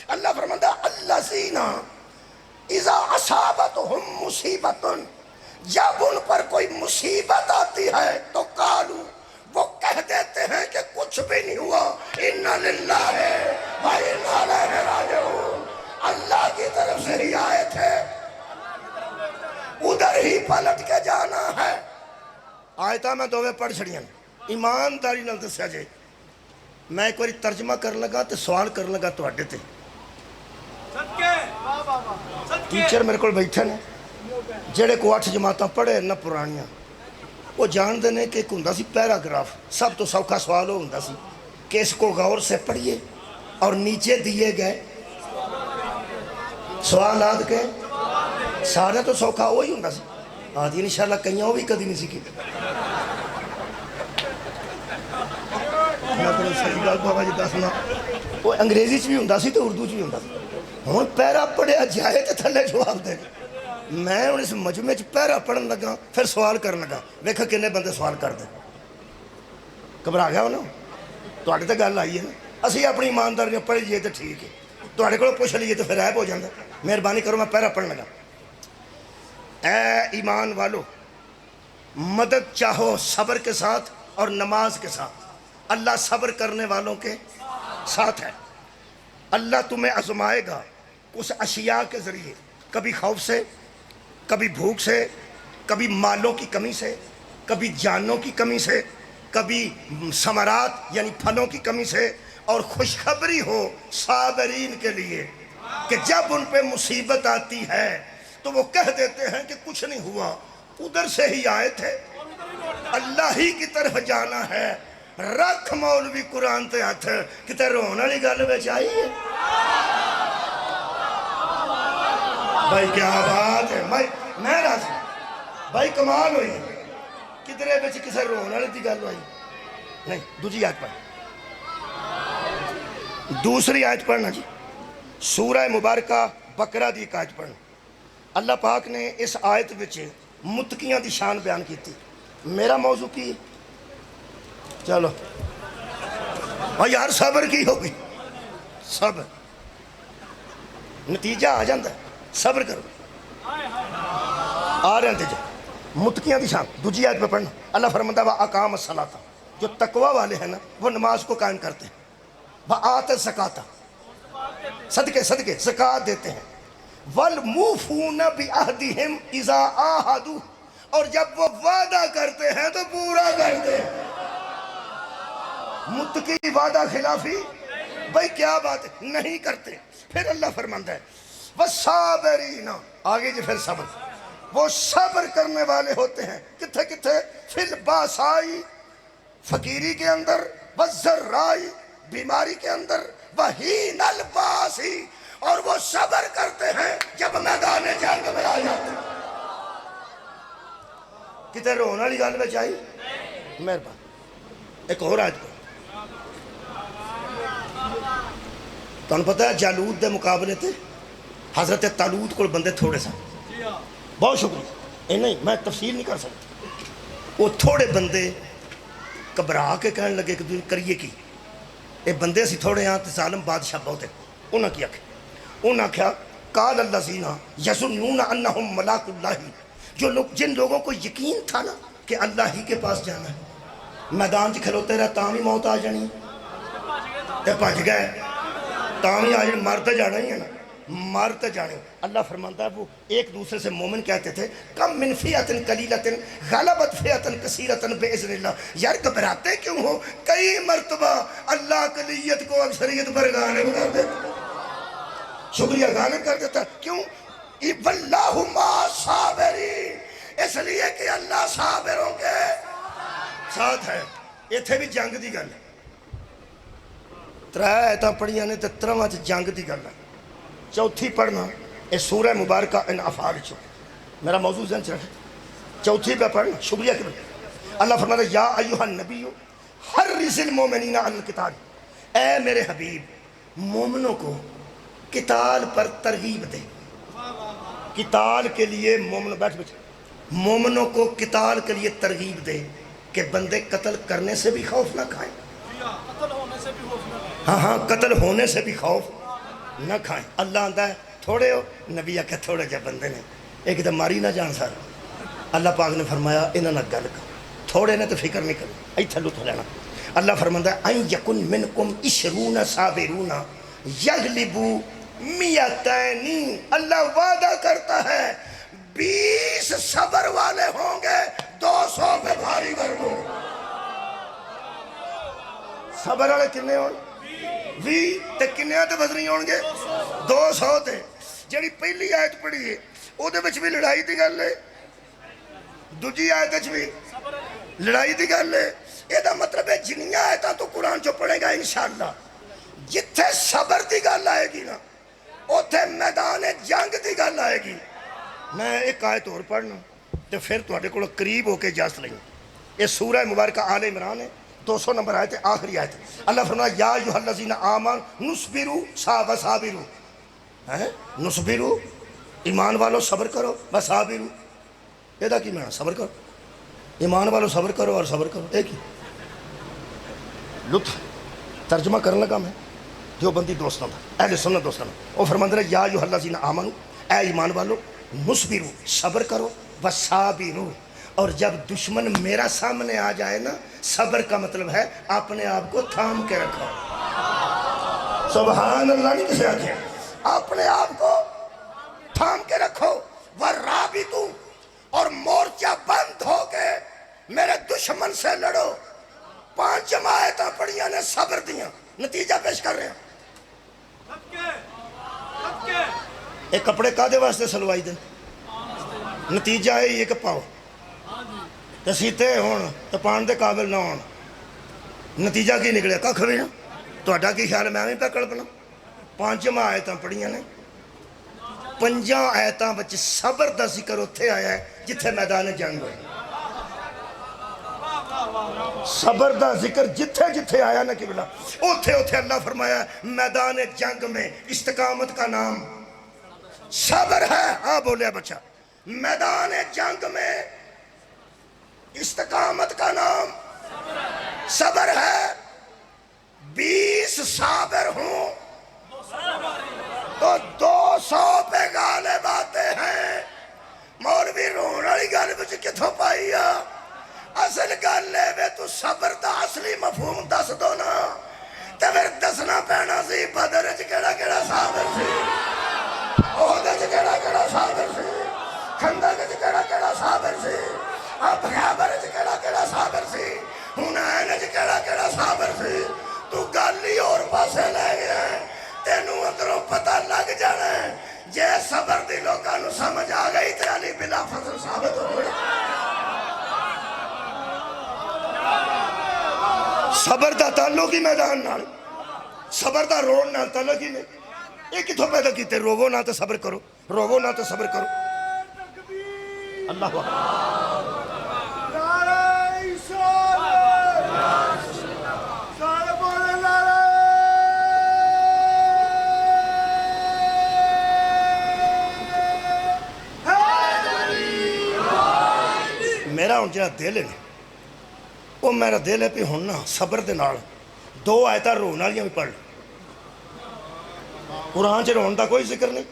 اللہ فرماتا الذین اذا اصابتہم مصیبت جب ان پر کوئی مصیبت آتی ہے تو قالو وہ کہہ دیتے ہیں کہ کچھ بھی نہیں ہوا اِنَّا لِلَّهِ وَإِنَّا إِلَيْهِ رَاجِعُونَ اللہ کی طرف سے ہی آئے تھے ادھر ہی پلٹ کے جانا ہے آیتہ میں دووے پڑھ چھڑیاں ایمانداری نال دسیا جائے میں ایک باری ترجمہ کر لگا تو سوال کر لگا تو اڈے تھے ٹیچر میرے کو بیٹھے نے جڑے کو 8 جماعتاں پڑھے نہ پرانیاں وہ جان دینے کہ ایک ہندہ سی پیراگراف سب تو سوکھا سوال ہو ہندہ سی کہ اس کو غور سے پڑھیے اور نیچے دیے گئے سوالات کے سارے تو سوکھا وہی ہندہ سی آدھی انشاءاللہ کہیں وہ بھی کدھی نہیں سیکھی میں تو صحیح گال بابا جی دسنا وہ انگریزی چ بھی ہندہ سی تو اردو چ بھی ہندہ سی ہوں پیرا پڑھیا جائے تو تھلے جواب دے میں اس مجمع پیرا پڑھن لگا پھر سوال کرن لگا دیکھا کنے بندے سوال کر دیں گھبرا گیا انہوں تو آٹھے تے گل آئی ہے نا اسی اپنی ایمانداری پڑھ لیے تو ٹھیک ہے تو آٹھے کو پوچھ لیے تو پھر عیب ہو جاتا مہربانی کرو میں پیرا پڑھن لگا اے ایمان والو مدد چاہو صبر کے ساتھ اور نماز کے ساتھ اللہ صبر کرنے والوں کے ساتھ ہے اللہ تمہیں آزمائے گا اس اشیاء کے ذریعے کبھی خوف سے کبھی بھوک سے کبھی مالوں کی کمی سے کبھی جانوں کی کمی سے کبھی ثمرات یعنی پھلوں کی کمی سے اور خوشخبری ہو صابرین کے لیے کہ جب ان پہ مصیبت آتی ہے تو وہ کہہ دیتے ہیں کہ کچھ نہیں ہوا ادھر سے ہی آئے تھے اللہ ہی کی طرف جانا ہے رکھ مولوی قرآن تے ہاتھ کتے رونا لی گل بچ آئی ہے بھائی کیا بات ہے میں راضی بھائی کمال ہوئی کدھرے بچ کسے رونا لی گل ہوئی نہیں دوسری آیت پڑھ دوسری آیت پڑھنا جی سورہ مبارکہ بقرہ دی ایک آیت پڑھنا اللہ پاک نے اس آیت وچ متقیاں دی شان بیان کی تھی میرا موضوع کی چلو اور یار صبر کی ہوگی صبر نتیجہ آ جاندہ ہے صبر کرو آ رہے ہیں نتیجہ متقیاں دی شان دوسری آیت پہ پڑھنا اللہ فرماتا ہے وَأَقَامَ الصَّلَاةَ جو تقوی والے ہیں نا وہ نماز کو قائم کرتے ہیں وَآتَ الزَّکَاةَ صدقے زکوٰۃ دیتے ہیں وَالْمُوفُونَ بِعَهْدِهِمْ إِذَا عَاهَدُوا اور جب وہ وعدہ کرتے ہیں تو پورا کرتے ہیں متقی وعدہ خلافی بھائی کیا بات ہے نہیں کرتے پھر اللہ فرماتا ہے وَالصَّابِرِينَ آگے جی پھر صبر وہ صبر کرنے والے ہوتے ہیں کتھے فی الباسائی فقیری کے اندر، وَالزَّرَّاءِ بیماری کے اندر، وَحِینَ الْبَاسِ اور وہ صبر کرتے ہیں جب میدان جنگ میں آ جاتے ہیں۔ کتے رونا والی گل میں چاہیے مہربان۔ ایک اور آیت کو تمہیں پتہ ہے جالوت دے مقابلے تے حضرت طالوت کو بندے تھوڑے سن، بہت شکریہ، اے نہیں میں تفصیل نہیں کر سکتا۔ وہ تھوڑے بندے گھبرا کے کہنے لگے کہ تم کریے کی، اے بندے اسی تھوڑے ہاں تے ظالم بادشاہ بہت ہے۔ انہاں کی آکھیا، انہاں کہا قال الذین یظنون انہم ملاک اللہ، جو لوگ جن لوگوں کو یقین تھا نا کہ اللہ ہی کے پاس جانا ہے، میدان چ کھلوتے رہے تاں بھی موت آ جانی تے بھج گئے تاں بھی آ جانی، مر تے جانا ہی ہے نا، مر تے جانے۔ اللہ فرماتا ہے وہ ایک دوسرے سے مومن کہتے تھے کم من فئۃ قلیلۃ غلبت فئۃ کثیرۃ باذن اللہ، یار گھبراتے کیوں ہو، کئی مرتبہ اللہ اقلیت کو اکثریت پر غالب کر دیتا، شکریہ غالب کر دیتا، کیوں؟ واللہ مع الصابرین، اس لیے کہ اللہ صابروں کے ساتھ ہے۔ ایتھے بھی جنگ دی گل ہے، ترے آیتاں پڑھیاں نے تے ترواں جنگ دی گل ہے۔ چوتھی پڑھنا اے سورہ مبارکہ انفال چو، میرا موضوع ذہن چ رکھے، چوتھی پہ پڑھنا، شکریہ کہ اللہ فرماتا ہے یا ایھا النبی حرص المؤمنین علی القتال، اے میرے حبیب مومنوں کو قتال پر ترغیب دے، قتال کے لیے مومنوں کو قتال کے لیے ترغیب دے کہ بندے قتل کرنے سے بھی خوف نہ کھائیں، ہاں قتل ہونے سے بھی خوف نہ کھائیں۔ اللہ آندہ ہے تھوڑے ہو، نبی آکھے تھوڑے جب بندے نے ایک دم ماری نہ جان سارا۔ اللہ پاک نے فرمایا انہاں نہ گل کر، تھوڑے نے تو فکر نہیں کرنا، ایتھے لطف لینا۔ اللہ فرماتا ہے ان یکن منکم 20 صابرون یغلبوا 200، اللہ وعدہ کرتا ہے 20 صبر والے ہوں گے 200 پہ بھاری گردوں۔ صبر والے کنے ہوں؟ 20 تے کنے تے وزنی ہون گے 200 تے۔ جڑی پہلی آیت پڑھی ہے او دے وچ بھی لڑائی دی گل ہے، دوجی آیت وچ بھی لڑائی دی گل ہے۔ اے دا مطلب ہے جنیاں آیتاں تو قرآن چو پڑھے گا انشاءاللہ، جتھے صبر دی گل آئے گی نا اوتھے میدان جنگ دی گل آئے گی۔ میں ایک آیت اور پڑھنا تے پھر تواڈے کول قریب ہو کے اجازت لیں۔ یہ سورہ مبارکہ آل عمران ہے، 200 نمبر آیت ہے، آخری آیت ہے۔ اللہ فرمایا یا ایھا الذین آمنوا نصبروا وصابروا، نصبروا ایمان والو صبر کرو، وصابروا یہ دا کی معنی؟ صبر کرو، ایمان والو صبر کرو اور صبر کرو، ایک ہی لطف ترجمہ کرنے لگا میں جو بندی دوستوں دا اہل سنت دوستوں دا، وہ فرماندے یا ایھا الذین آمنوا، اے ایمان والو نصبروا صبر کرو، وصابروا اور جب دشمن میرا سامنے آ جائے نا، صبر کا مطلب ہے اپنے آپ کو تھام کے رکھو، سبحان اللہ نہیں کسے آکھے، اپنے آپ کو تھام کے رکھو، ورابطوا اور مورچہ بند ہو کے میرے دشمن سے لڑو۔ 5 آیتاں پڑھیاں نے صبر دیاں، نتیجہ پیش کر رہے ہیں۔ ایک کپڑے کادے واسطے سلوائی دیں، نتیجہ ہے یہ کہ پاؤ تے سیتے ہون تے پان دے قابل نہ ہون، نتیجہ کی نکلے کھ بھی نہ۔ تہاڈا کی خیال ہے میں بھی پہ کڑپنا؟ 5 آیتاں پڑھیاں نے، 5 آیتاں بچ صبر دا ذکر اتھے آیا ہے جتھے میدان جنگ ہوئے، صبر دا ذکر جتھے جتھے آیا نا قبلہ اتھے اتھے اللہ فرمایا میدان جنگ میں استقامت کا نام صبر ہے۔ ہاں بولیا بچہ، میدان جنگ میں استقامت کا نام صبر ہے۔ 20 صابر ہوں تو 200 پہ غالب آتے ہیں۔ مولوی رون والی گل وچ کتھوں پائی آ؟ اصل گل ہے وے تو صبر دا اصلی مفہوم دس دو نا تے پھر دسنا پینا سی بدر وچ کیڑا کیڑا صابر سی، احد وچ کیڑا کیڑا صابر سی، خندق وچ کیڑا کیڑا صابر سی، خیبر وچ کیڑا کیڑا صابر سی، حنین وچ کیڑا کیڑا صابر سی۔ تو گل ہی اور پاسے لے گیا ہے، تینوں اندروں پتہ لگ جانا ہے جے صبر دی لوکاں نوں سمجھ آ گئی تے علی بلا فضل ثابت ہو گئی۔ ਸਬਰ ਦਾ ਤਾਲੁਕ ਹੀ ਮੈਦਾਨ ਨਾਲ, ਸਬਰ ਦਾ ਰੋਣ ਨਾਲ ਤਾਲੁਕ ਹੀ ਨਹੀਂ। ਇਹ ਕਿੱਥੋਂ ਪੈਦਾ ਕੀਤੇ? ਰੋਵੋ ਨਾ ਤੇ ਸਬਰ ਕਰੋ, ਰੋਵੋ ਨਾ ਤੇ ਸਬਰ ਕਰੋ। ਅੱਲਾਹੁ ਮੇਰਾ ਹੁਣ ਜਿਹੜਾ ਦਿਲ ਹੈ ਉਹ ਮੇਰਾ ਦਿਲ ਹੈ ਵੀ ਹੁਣ ਨਾ ਸਬਰ ਦੇ ਨਾਲ 2 ਆਇਤਾਂ ਰੋਣ ਵਾਲੀਆਂ ਵੀ ਪੜ੍ਹ। ਕੁਰਾਨ 'ਚ ਰੋਣ ਦਾ ਕੋਈ ਜ਼ਿਕਰ ਨਹੀਂ।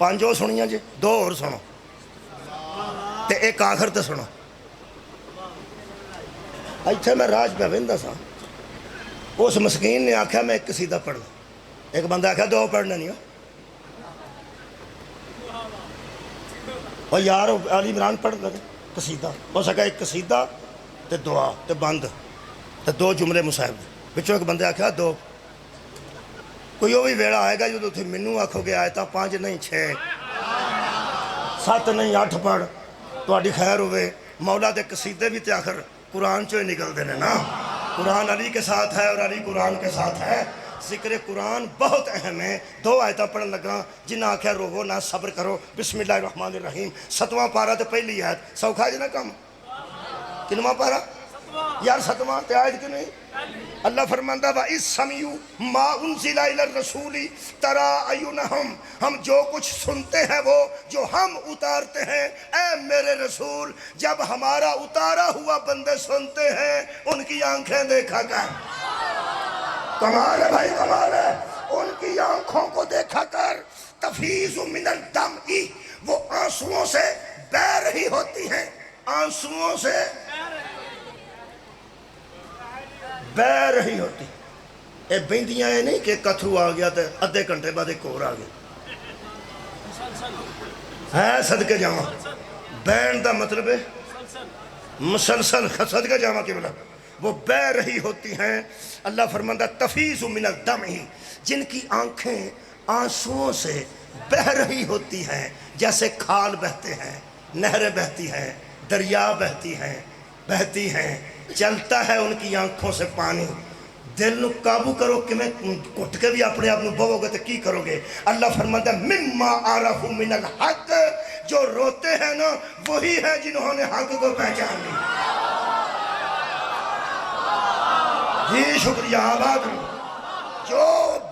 5 ਉਹ ਸੁਣੀਆਂ ਜੇ, 2 ਹੋਰ ਸੁਣੋ ਤੇ ਇੱਕ ਆਖਰ ਤੇ ਸੁਣੋ। ਇੱਥੇ ਮੈਂ ਰਾਜ ਪਿਆ ਵਹਿੰਦਾ ਸਾਂ, ਉਸ ਮਸਕੀਨ ਨੇ ਆਖਿਆ ਮੈਂ ਇੱਕ ਕਸੀਦਾ ਪੜ੍ਹਨਾ, ਇੱਕ ਬੰਦਾ ਆਖਿਆ 2 ਪੜ੍ਹਨਾ ਨਹੀਂ। اور یار علی عمران پڑھ لگے قصیدہ ہو سکا، ایک قصیدہ تے دعا تے بند تے 2 جملے مصاحب بچوں ایک بندے آکھیا 2 کوئی وہ بھی ویڑا آئے گا جو تھی منو آکھو گے آیتاں 5 نہیں 6 7 نہیں 8 پڑھ تہاڈی خیر ہوئے۔ مولا دے قصیدے بھی تے آخر قرآن چوں ہی نکلتے ہیں نا۔ قرآن علی کے ساتھ ہے اور علی قرآن کے ساتھ ہے۔ ذکر قرآن بہت اہم ہے۔ 2 آیتاں پڑھن لگا جنہاں آکھیا روو نہ صبر کرو، بسم اللہ الرحمن الرحیم 7واں پارا تے پہلی آیت سوکھا جی نا کم۔ کنواں پارا یار 7واں تے آیت کیوں نہیں؟ اللہ فرماندہ وَإِذْ سَمِعُوا مَا أُنزِلَ إِلَى الرَّسُولِ تَرَىٰ أَعْيُنَهُمْ، ہم جو کچھ سنتے ہیں وہ جو ہم اتارتے ہیں، اے میرے رسول جب ہمارا اتارا ہوا بندے سنتے ہیں ان کی آنکھیں دیکھا کر۔ کمال ہے بھائی، کمال ہے۔ ان کی آنکھوں کو دیکھا کر تفیض من الدم، وہ آنسوؤں سے بہہ رہی ہوتی ہیں، آنسوؤں سے بہہ رہی ہوتی۔ اے بندیاں ہیں نہیں کہ کتھرو آ گیا تو ادھے گھنٹے بعد ایک اور آ گیا ہے۔ صدقے جاواں بہن دا مطلب ہے مسلسل، صدقے جاواں کے بلا وہ بہہ رہی ہوتی ہیں۔ اللہ فرماندہ تفیض من الدم، جن کی آنکھیں آنسوؤں سے بہہ رہی ہوتی ہیں جیسے کھال بہتے ہیں، نہریں بہتی ہیں، دریا بہتی ہیں، چلتا ہے ان کی آنکھوں سے پانی۔ دل نو قابو کرو کہ میں کٹ کے بھی اپنے آپ نو بہو گے تو کی کرو گے؟ اللہ فرماتا ہے مما عرفوا من الحق، جو روتے ہیں نا وہی ہے جنہوں نے حق کو پہچان لی۔ جی شکریہ، آباد جو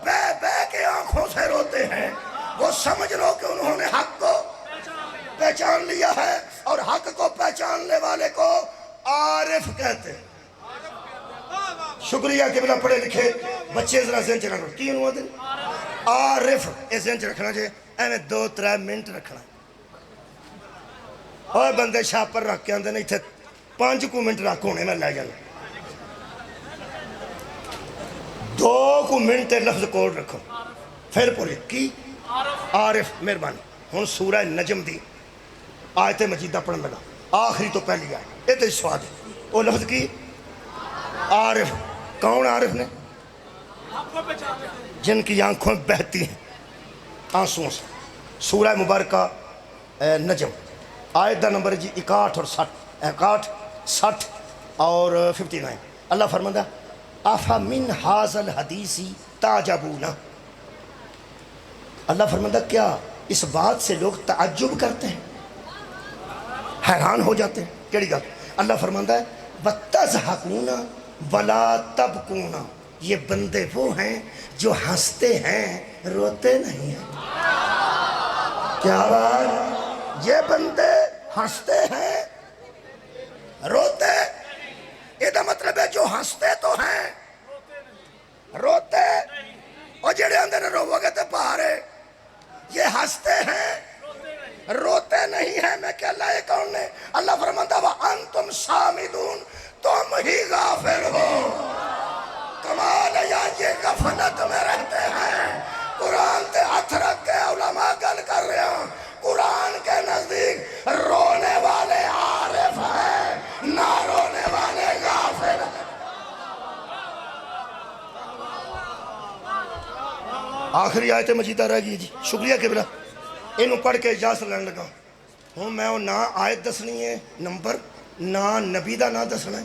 بے بے کے آنکھوں سے روتے ہیں وہ سمجھ لو کہ انہوں نے حق کو پہچان لیا ہے، اور حق کو پہچاننے والے کو عارف کہتے ہیں۔ شکریہ کہ بلا پڑھے لکھے بچے ذرا ذہن چ رکھو کی انہوں نے عارف، اس ذہن چ رکھنا جے ایویں 2-3 منٹ رکھنا۔ اور بندے شاپر رکھ کے آندے نہیں تھے 5 منٹ رکھ ہونے میں لے جانا، 2 منٹ لفظ کوڈ رکھو پھر پوری کی عارف۔ مہربانی ہن سورہ نجم دی آیت مجیدہ پڑھن لگا، آخری تو پہلی آیت، یہ تو سواد ہے۔ وہ لفظ کی عارف، کون عارف نے؟ جن کی آنکھوں بہتی ہیں آنسوؤں سے۔ سورہ مبارکہ نجم آیت دا نمبر جی 61 اور 60، 60 اور 59۔ اللہ فرماندہ افمن ھذا الحدیث تعجبون، اللہ فرماندہ کیا اس بات سے لوگ تعجب کرتے ہیں، حیران ہو جاتے ہیں؟ کیڑی گل؟ اللہ فرماندہ ہے وَتَضْحَكُونَ وَلَا تَبْكُونَ، یہ بندے وہ ہیں جو ہنستے ہیں روتے نہیں ہیں۔ کیا بات؟ یہ بندے ہنستے ہیں روتے، یہ مطلب ہے جو ہنستے تو ہیں روتے، اور جڑے اندر روو گے تو پہارے، یہ ہنستے ہیں روتے نہیں ہیں۔ میں کہ اللہ یہ کون نے؟ اللہ فرماتا وَأَنْتُمْ سَامِدُونَ، تم ہی غافل ہو۔ کمال ہے، یہ غفلت میں رہتے ہیں۔ قرآن تے ہاتھ رکھ کے علماء گل کر رہے ہیں، قرآن کے نزدیک رونے والے عارف ہیں، نہ رونے والے غافل ہیں۔ آخری آیت مجیدہ رہ گئی جی، شکریہ قبلہ، انہوں پڑھ کے اجازت لینے لگا ہوں۔ میں وہ نہ آیت دسنی ہے نمبر، نہ نبی دا نہ دسنا ہے،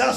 10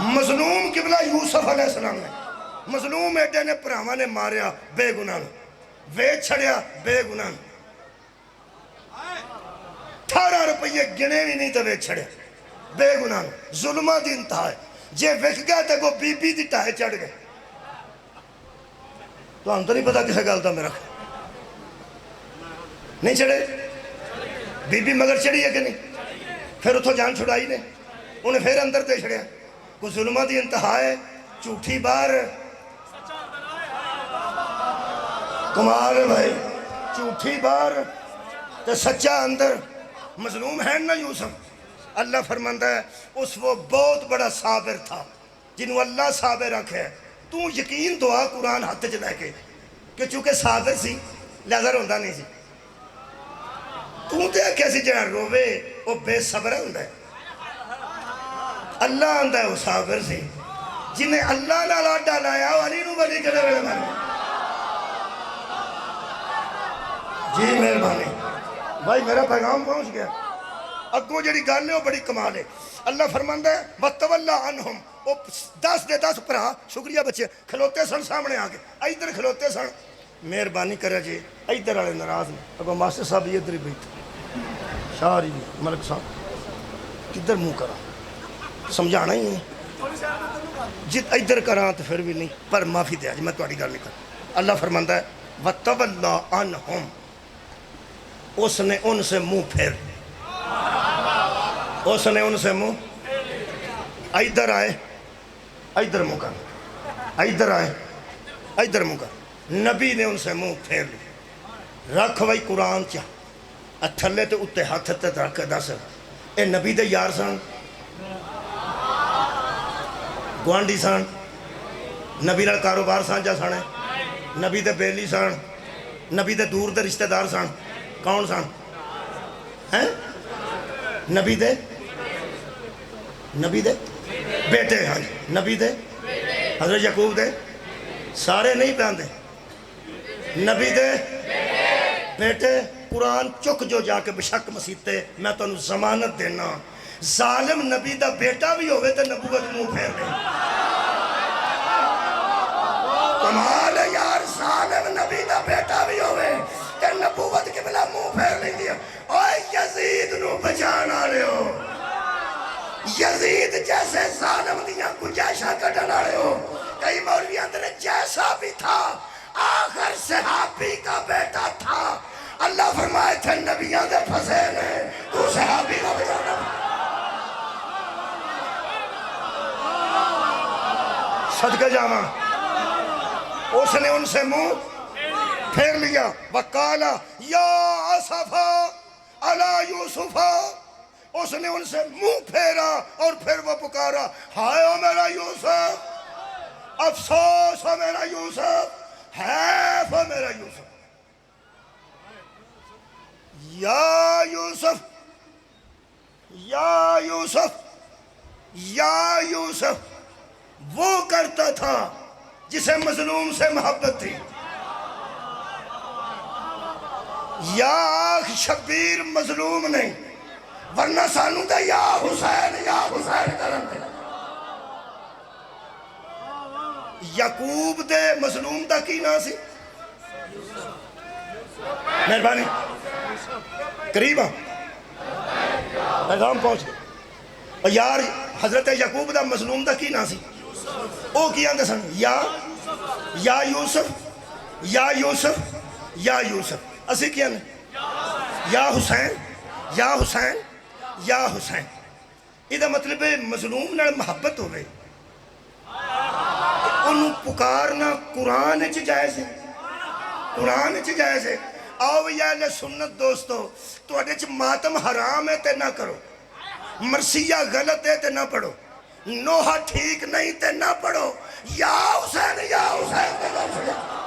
مظلوم قبلہ یوسف علیہ السلام نے مظلوم ایڈے نے پراواں نے ماریا بے گناہ ویچ چھڑیا بے گناہ 18 روپیے گنے بھی نہیں تو ویچ چھڑیا بے گناہ ظلمہ دی انتہا ہے جے وک گیا تو وہ بی بی دی ٹائے چڑھ گئے تو ہم تو نہیں پتا کسے گالتا میرا نہیں چڑھے بی بی مگر چڑھی ہے کہ نہیں پھر اتھو جان چھڑائی نے انہیں پھر اندر دے چھڑیا کوئی ظلمہ دی انتہا ہے جھوٹی بار کمال ہے بھائی جھوٹی بار تو سچا اندر مظلوم ہے نا یوسف اللہ فرماندہ ہے اس وہ بہت بڑا صابر تھا جنہوں اللہ صابر رکھے تو یقین دعا قرآن ہاتھ چ لے کے کہ چونکہ صابر سی لہذا روندہ نہیں سی تو دیکھے سی جہاں روے وہ بے صبر ہوندہ ہے اللہ آندہ ہے وہ صابر سی جنہیں اللہ نہ لاڈا لایا والی نو بڑی کرے میرے بھائی جی مہربانی بھائی میرا پیغام پہنچ گیا اگوں جڑی گل ہے وہ بڑی کمال ہے اللہ فرماندہ ہے وَتَوَلَّا عَنْهُمْ وہ 10 دے 10 پرا شکریہ بچے کھلوتے سن سامنے آگے ادھر کھلوتے سن مہربانی کرے جی ادھر والے ناراض نے اگوں ماسٹر صاحب یہ ادھر ہی بیٹھے شاہری ملک صاحب کدھر منہ کرا سمجھانا ہی ہے جت ادھر کراں تو پھر بھی نہیں پر معافی دیا جی میں تہاڈی گل نہیں کر اللہ فرماندہ ہے وَتَوَلَّا عَنْهُمْ اس نے ان سے منہ پھیر اس نے ان سے منہ ادھر آئے ادھر منہ کر ادھر آئے ادھر منہ کر نبی نے ان سے منہ پھیر لی رکھ وہی قرآن چاہ تھلے تے اتے ہاتھ تے رکھ دس اے نبی دے یار سن گوانڈی سن نبی نال کاروبار سانجا سن نبی دے بیلی سن نبی دے دور دے رشتہ دار سن کون سن ہیں نبی دے بیٹے ہیں نبی دے حضرت یعقوب دے سارے نہیں پہندے نبی دے بیٹے قرآن چک جو جا کے بشک مسیتے میں تو انہوں ضمانت دینا ظالم نبی دا بیٹا بھی ہوئے تو نبوت منہ پھیر لیں کمال ہے یار ظالم نبی دا بیٹا بھی ہوئے کہ نبوت کے بلا منہ پھیر لیں دیا اوہ یزید نو بچانا لے ہو یزید جیسے ظالم دیا گنجائشہ کٹنا رہے ہو کئی مولوی اندر جیسا بھی تھا آخر صحابی کا بیٹا تھا اللہ فرمائے تھے نبیاں دے پھسے نے تو صحابی کا بچانا صدقہ جامع اس نے ان سے منہ پھیر لیا وَقَالَ يَا أَسَفَا عَلَى يُوسُفَا اس نے ان سے منہ پھیرا اور پھر وہ پکارا ہائے او میرا یوسف افسوس ہو میرا یوسف حیف ہو میرا یوسف یا یوسف یا یوسف یا یوسف وہ کرتا تھا جسے مظلوم سے محبت تھی یا آخ شبیر مظلوم نہیں ورنہ سانو دا یا حسین کرن دے یعقوب دے مظلوم دا کی نا سی مہربانی قریب پیغام پہنچ گئے اور یار حضرت یعقوب دا مظلوم دا کی نا سی او کی آندے سن یا یوسف یا یوسف یا یوسف اسی کیا نہیں یا حسین یا حسین یا حسین یہ مطلب ہے مظلوم نال محبت ہو گئی انہوں پکارنا قرآن چ جائز ہے قرآن چ جائز ہے آؤ یا اہل سنت دوستو تو اڈے چ ماتم حرام ہے تے نہ کرو مرثیہ غلط ہے تے نہ پڑھو نوحہ ٹھیک نہیں تے نہ پڑھو یا حسین تے نہ پڑھو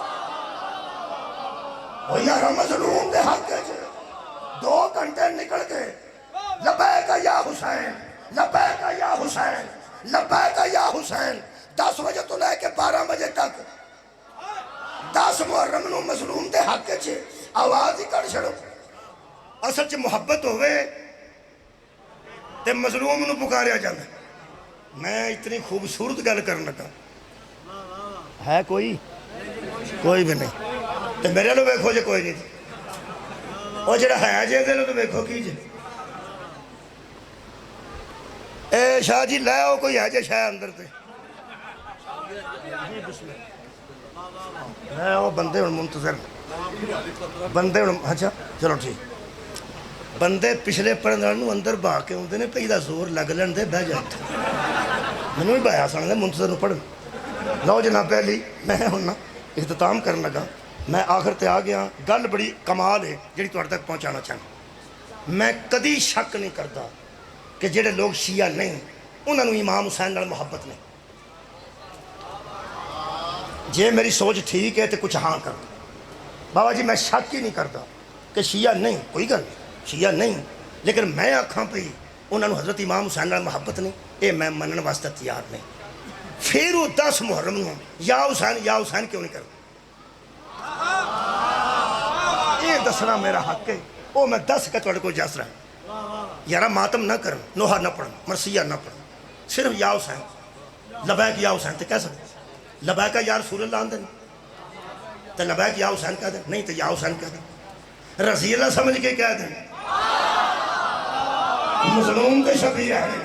وہ یارہ مظلوم دے حق ہے 2 گھنٹے نکل گئے لبیک یا حسین لبیک یا حسین لبیک یا حسین 10 بجے تو لے کے 12 بجے تک 10 محرم نو مظلوم دے حق چھے آواز ہی کر چھڑو اصل چھے محبت ہوئے تے مظلوم نو پکاریا جاندے میں اتنی خوبصورت گل کرن لگا ہے کوئی بھی نہیں تو میرے لو ویکھو جے کوئی نہیں وہ جڑا ہے جے دے لو تو ویکھو کی جے اے شاہ جی لے آؤ کوئی ہے جے شاہ اندر تے لے آؤ بندے ہن منتظر بندے ہن اچھا چلو ٹھیک بندے پچھلے پڑھن والوں اندر بہا کے آتے ہیں پہ زور لگ لین دے بہ جا مینوں بھی بہایا سن دے منتظر نوں پڑھن لو جناب پہلی میں ہن نا اختتام کرن لگا میں آخر تے آ گیا گل بڑی کمال ہے جڑی تہاڈے تک پہنچانا چاہنا میں کدی شک نہیں کرتا کہ جڑے لوگ شیعہ نہیں انہوں نے امام حسین نال محبت نہیں جے میری سوچ ٹھیک ہے تو کچھ ہاں کر بابا جی میں شک ہی نہیں کرتا کہ شیعہ نہیں کوئی گل نہیں شیعہ نہیں لیکن میں آکھاں پئی انہوں نے حضرت امام حسین نال محبت نہیں اے میں منن واسطے تیار نہیں پھر وہ 10 محرم نوں یا حسین کیوں نہیں کرتا یہ دسنا میرا حق ہے وہ میں دس کے تہاڈے کول جس رہا یارا ماتم نہ کرن نوحہ نہ پڑھن مرثیہ نہ پڑھن صرف یا حسین لبیک یا حسین تے کہہ سکتے لبیک یا رسول اللہ آندے تو لبیک یا حسین کہہ دیں نہیں تو یا حسین کہہ دیں رضی اللہ سمجھ کے کہہ دیں مظلوم دے شبیہ ہے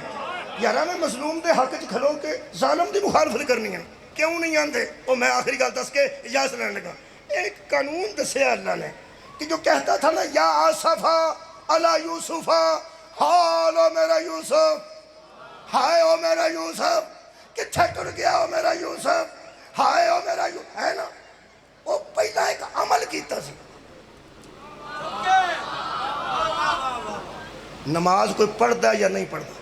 یارا میں مظلوم دے حق چ کھلو کے ظالم دی مخالفت کرنی ہے کیوں نہیں آندے وہ میں آخری گل دس کے اجازت لینے لگا ایک قانون دسیا اللہ نے کہ جو کہتا تھا نا یا آصفا علی یوسفا حالو میرا یوسف ہائے او میرا یوسف کتھے ٹر گیا او میرا یوسف ہائے او میرا یوسف ہے نا وہ پہلا ایک عمل کیتا سی نماز کوئی پڑھتا یا نہیں پڑھتا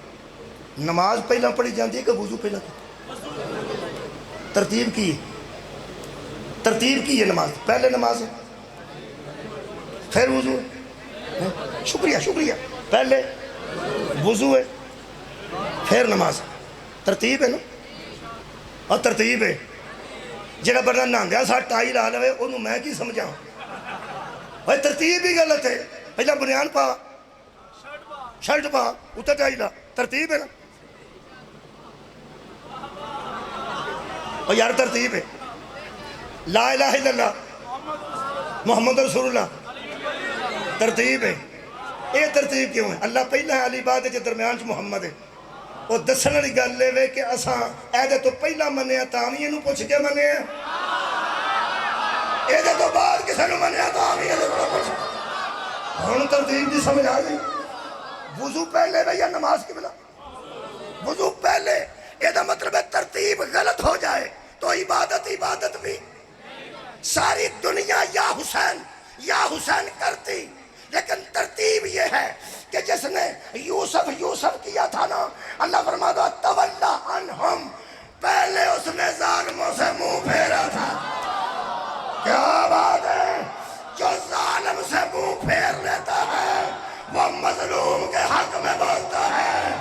نماز پہلا پڑھی جاتی ہے کہ وضو پہلا ترتیب کی ہے نماز پہلے نماز ہے پھر وضو ہے شکریہ پہلے وضو ہے پھر نماز ترتیب ہے نا اور ترتیب ہے جڑا بندہ نہاندیا سا ٹائی لا لے انہوں میں کی سمجھاں بھائی ترتیب ہی غلط ہے پہلا بنیان پا شرٹ پا اتر ٹائی لا ترتیب ہے نا اور یار ترتیب ہے لا الہ الا اللہ محمد رسول اللہ ترتیب ہے یہ ترتیب کیوں ہے اللہ پہلا ہے علی بعد ہے درمیان چ محمد ہے وہ دسن والی گل ہے کہ اساں ایدے تو پہلا منیا تاں وی اینوں پوچھ کے منیا ایدے تو بعد کسے نوں منیا تاں وی ایدے کو پوچھ ہن ترتیب دی سمجھ آ گئی وضو پہلے یا نماز کی بلا وضو پہلے یہ مطلب ہے ترتیب غلط ہو جائے تو عبادت بھی ساری دنیا یا حسین کرتی لیکن ترتیب یہ ہے کہ جس نے یوسف کیا تھا نا اللہ فرماتا تولا عنہم پہلے اس نے ظالموں سے منہ پھیرا تھا کیا بات ہے جو ظالم سے منہ پھیر لیتا ہے وہ مظلوم کے حق میں بولتا ہے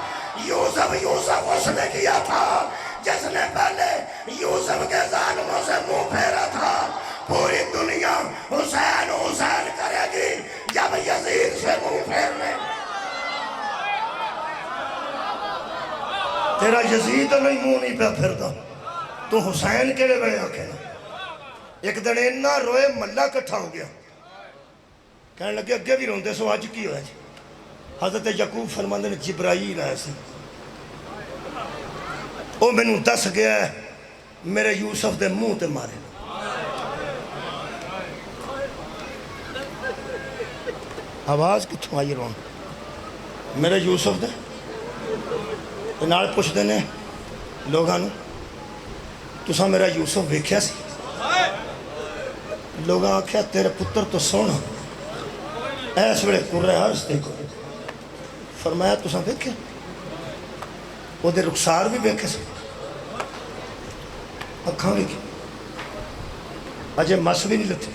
یوسف اس نے کیا تھا جس نے پہلے یوسف کے ظالموں سے منہ پھیرا تھا پوری دنیا حسین کرے گی جب یزید سے منہ پھیر لے تیرا یزید نہیں منہ نہیں پہ پھرتا تو حسین کے لئے بڑے آنکھیں ایک دن اینا روئے ملہ کٹھا ہو گیا کہنے لگے اگے بھی روندے سو آج کی ہوئے جی حضرت یعقوب فرماندے نے جبرائیل آئے سے وہ میں نوں دس گیا ہے میرے یوسف دے منہ تے مارے آواز کتھوں آئی رون میرے یوسف دے نال پوچھ دینے لوگاں نوں تساں میرا یوسف ویکھیا سی لوگاں آکھیا تیرے پتر تو سونا ایس ویلے کرے عرض دیکھو فرمایا تساں ویکھیا وہ دے رخسار بھی ویکھے سی اکھاں ویکھی اجے مس بھی نہیں لتھی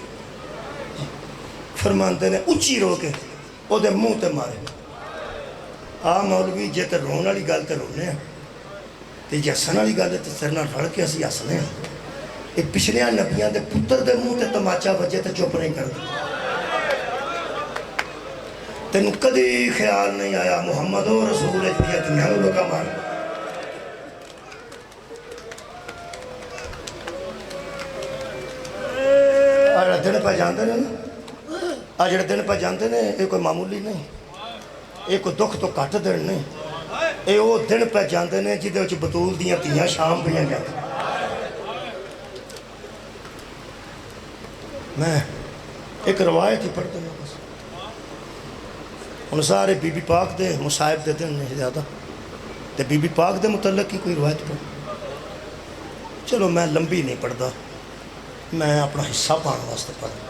فرماندے نے اچھی رو کے وہ دے منہ تے مارے مولوی جے تے رون والی گل تے رونے ہیں تے جے ہسن والی گل تے تیرے نال رل کے اسی ہسنے ہیں یہ پچھلیاں نبیاں دے پتر دے منہ تے تماچا بجے تے چپ نہیں کرتے تینوں کدی خیال نہیں آیا محمد و رسول دنیا لوگا مار ਆ ਦਿਨ ਪੈ ਜਾਂਦੇ ਨੇ ਨਾ, ਆ ਜਿਹੜੇ ਦਿਨ ਪੈ ਜਾਂਦੇ ਨੇ ਇਹ ਕੋਈ ਮਾਮੂਲੀ ਨਹੀਂ, ਇਹ ਕੋਈ ਦੁੱਖ ਤੋਂ ਘੱਟ ਦਿਨ ਨਹੀਂ। ਇਹ ਉਹ ਦਿਨ ਪੈ ਜਾਂਦੇ ਨੇ ਜਿਹਦੇ ਵਿੱਚ ਬਤੂਲ ਦੀਆਂ ਧੀਆਂ ਸ਼ਾਮ ਪਈਆਂ ਜਾਂਦੀਆਂ। ਮੈਂ ਇੱਕ ਰਵਾਇਤ ਹੀ ਪੜ੍ਹਦਾ ਹਾਂ ਬਸ। ਹੁਣ ਸਾਰੇ ਬੀਬੀ ਪਾਕ ਦੇ ਮੁਸਾਇਬ ਦੇ ਦਿਨ ਨੇ ਜ਼ਿਆਦਾ, ਤੇ ਬੀਬੀ ਪਾਕ ਦੇ ਮੁਤਲਕ ਹੀ ਕੋਈ ਰਵਾਇਤ ਪੜ੍ਹ। ਚਲੋ ਮੈਂ ਲੰਬੀ ਨਹੀਂ ਪੜ੍ਹਦਾ, ਮੈਂ ਆਪਣਾ ਹਿੱਸਾ ਪਾਉਣ ਵਾਸਤੇ ਪੜ੍ਹਦਾ।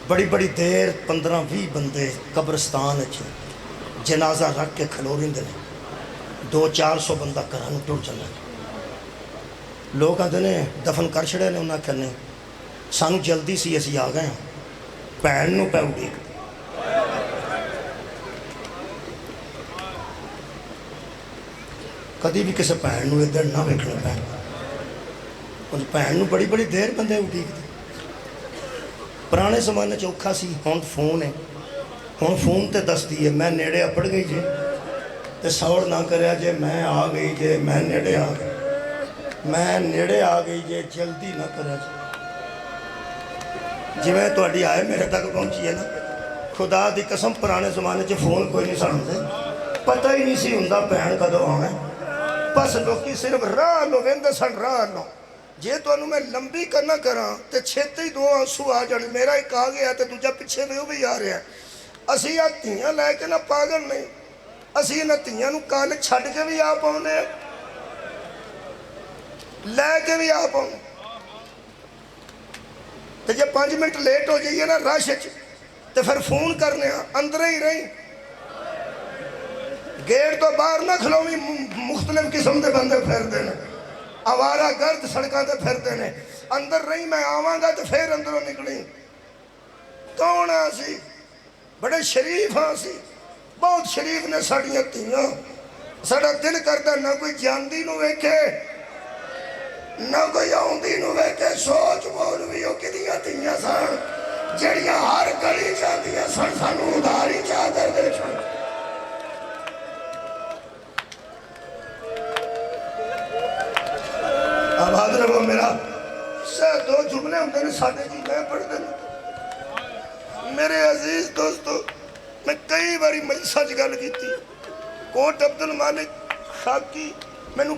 ਬੜੀ ਬੜੀ ਦੇਰ 15-20 ਬੰਦੇ ਕਬਰਸਤਾਨ 'ਚ ਜਨਾਜ਼ਾ ਰੱਖ ਕੇ ਖਲੋ ਰਹਿੰਦੇ ਨੇ, 200-400 ਬੰਦਾ ਘਰਾਂ ਨੂੰ ਟੁਰ ਜਾਂਦਾ। ਲੋਕ ਆਂਦੇ ਨੇ ਦਫਨ ਕਰ ਛੜਿਆ ਨੇ, ਉਹਨਾਂ ਆਖਿਆ ਨਹੀਂ ਸਾਨੂੰ ਜਲਦੀ ਸੀ, ਅਸੀਂ ਆ ਗਏ ਹਾਂ, ਭੈਣ ਨੂੰ ਪੈ ਉਡੀਕ। ਕਦੀ ਵੀ ਕਿਸੇ ਭੈਣ ਨੂੰ ਇੱਧਰ ਨਾ ਵੇਖਣਾ ਪੈਂਦਾ, ਉਸ ਭੈਣ ਨੂੰ ਬੜੀ ਬੜੀ ਦੇਰ ਬੰਦੇ ਉਡੀਕਦੇ। ਪੁਰਾਣੇ ਜ਼ਮਾਨੇ 'ਚ ਔਖਾ ਸੀ, ਹੁਣ ਫੋਨ ਹੈ, ਹੁਣ ਫੋਨ ਤੇ ਦੱਸਦੀ ਹੈ ਮੈਂ ਨੇੜੇ ਅਪੜ ਗਈ ਜੇ, ਤੇ ਸੌੜ ਨਾ ਕਰਿਆ ਜੇ ਮੈਂ ਆ ਗਈ ਜੇ, ਮੈਂ ਨੇੜੇ ਆ ਗਈ, ਮੈਂ ਨੇੜੇ ਆ ਗਈ ਜੇ, ਜਲਦੀ ਨਾ ਕਰਿਆ ਜੇ। ਜਿਵੇਂ ਤੁਹਾਡੀ ਆਏ ਮੇਰੇ ਤੱਕ ਪਹੁੰਚੀ ਹੈ ਨਾ, ਖੁਦਾ ਦੀ ਕਸਮ ਪੁਰਾਣੇ ਜ਼ਮਾਨੇ 'ਚ ਫੋਨ ਕੋਈ ਨਹੀਂ ਸੁਣਦੇ, ਪਤਾ ਹੀ ਨਹੀਂ ਸੀ ਹੁੰਦਾ ਭੈਣ ਕਦੋਂ ਆਉਣਾ। ਬਸ ਲੋਕੀ ਸਿਰਫ ਰਾਹ ਨੂੰ ਵੇਂਦੇ ਸਨ, ਰਾਹ ਨੂੰ। ਜੇ ਤੁਹਾਨੂੰ ਮੈਂ ਲੰਬੀ ਕਰਨਾ ਕਰਾਂ ਤੇ ਛੇਤੀ ਹੀ 2 ਆਂਸੂ ਆ ਜਾਣ, ਮੇਰਾ ਇੱਕ ਆ ਗਿਆ ਤੇ ਦੂਜਾ ਪਿੱਛੇ ਵੀ ਉਹ ਵੀ ਆ ਰਿਹਾ। ਅਸੀਂ ਆ ਧੀਆਂ ਲੈ ਕੇ ਨਾ ਪਾਗਲ ਨਹੀਂ, ਅਸੀਂ ਇਹਨਾਂ ਧੀਆਂ ਨੂੰ ਕੱਲ ਛੱਡ ਕੇ ਵੀ ਆ ਪਾਉਂਦੇ, ਲੈ ਕੇ ਵੀ ਆ ਪਾਉਂਦੇ। ਤੇ ਜੇ 5 ਮਿੰਟ ਲੇਟ ਹੋ ਜਾਈਏ ਨਾ ਰਸ਼ 'ਚ, ਤੇ ਫਿਰ ਫੋਨ ਕਰਨੇ ਆ, ਅੰਦਰ ਹੀ ਰਹੀ, ਗੇਟ ਤੋਂ ਬਾਹਰ ਨਾ ਖਲੋਵੀ। ਮੁਖਤਲਿਫ ਕਿਸਮ ਦੇ ਬੰਦੇ ਫਿਰਦੇ ਨੇ, ਆਵਾਰਾ ਗਰਦ ਸੜਕਾਂ ਤੇ ਫਿਰਦੇ ਨੇ, ਅੰਦਰ ਰਹੀ, ਮੈਂ ਆਵਾਂਗਾ ਤੇ ਫਿਰ ਅੰਦਰੋਂ ਨਿਕਲੀ। ਕੌਣ ਆ ਅਸੀਂ? ਬੜੇ ਸ਼ਰੀਫ ਹਾਂ ਅਸੀਂ, ਬਹੁਤ ਸ਼ਰੀਫ ਨੇ ਸਾਡੀਆਂ ਧੀਆਂ। ਸਾਡਾ ਦਿਲ ਕਰਦਾ ਨਾ ਕੋਈ ਜਾਂਦੀ ਨੂੰ ਵੇਖੇ, ਨਾ ਕੋਈ ਆਉਂਦੀ ਨੂੰ ਵੇਖੇ। ਸੋਚ ਬੋਲ ਵੀ ਉਹ ਕਿਹਦੀਆਂ ਧੀਆਂ ਸਨ ਜਿਹੜੀਆਂ ਹਰ ਗਲੀ ਜਾਂਦੀਆਂ ਸਨ, ਸਾਨੂੰ ਉਧਾਰੀ ਚਾਦਰ ਦੇ ਛੱਡ। ਆਬਾਦ ਰਹੋ ਮੇਰਾ। ਸੇ 2 ਜੁਮਲੇ ਹੁੰਦੇ ਨੇ ਸਾਡੇ ਜੀ, ਮੈਂ ਪੜ੍ਹਦੇ ਨੇ। ਮੇਰੇ ਅਜ਼ੀਜ਼ ਦੋਸਤੋ, ਮੈਂ ਕਈ ਵਾਰੀ ਮਜਲਿਸਾਂ 'ਚ ਗੱਲ ਕੀਤੀ। ਕੋਟ ਅਬਦੁਲ ਮਾਲਿਕ ਖਾਕੀ ਮੈਨੂੰ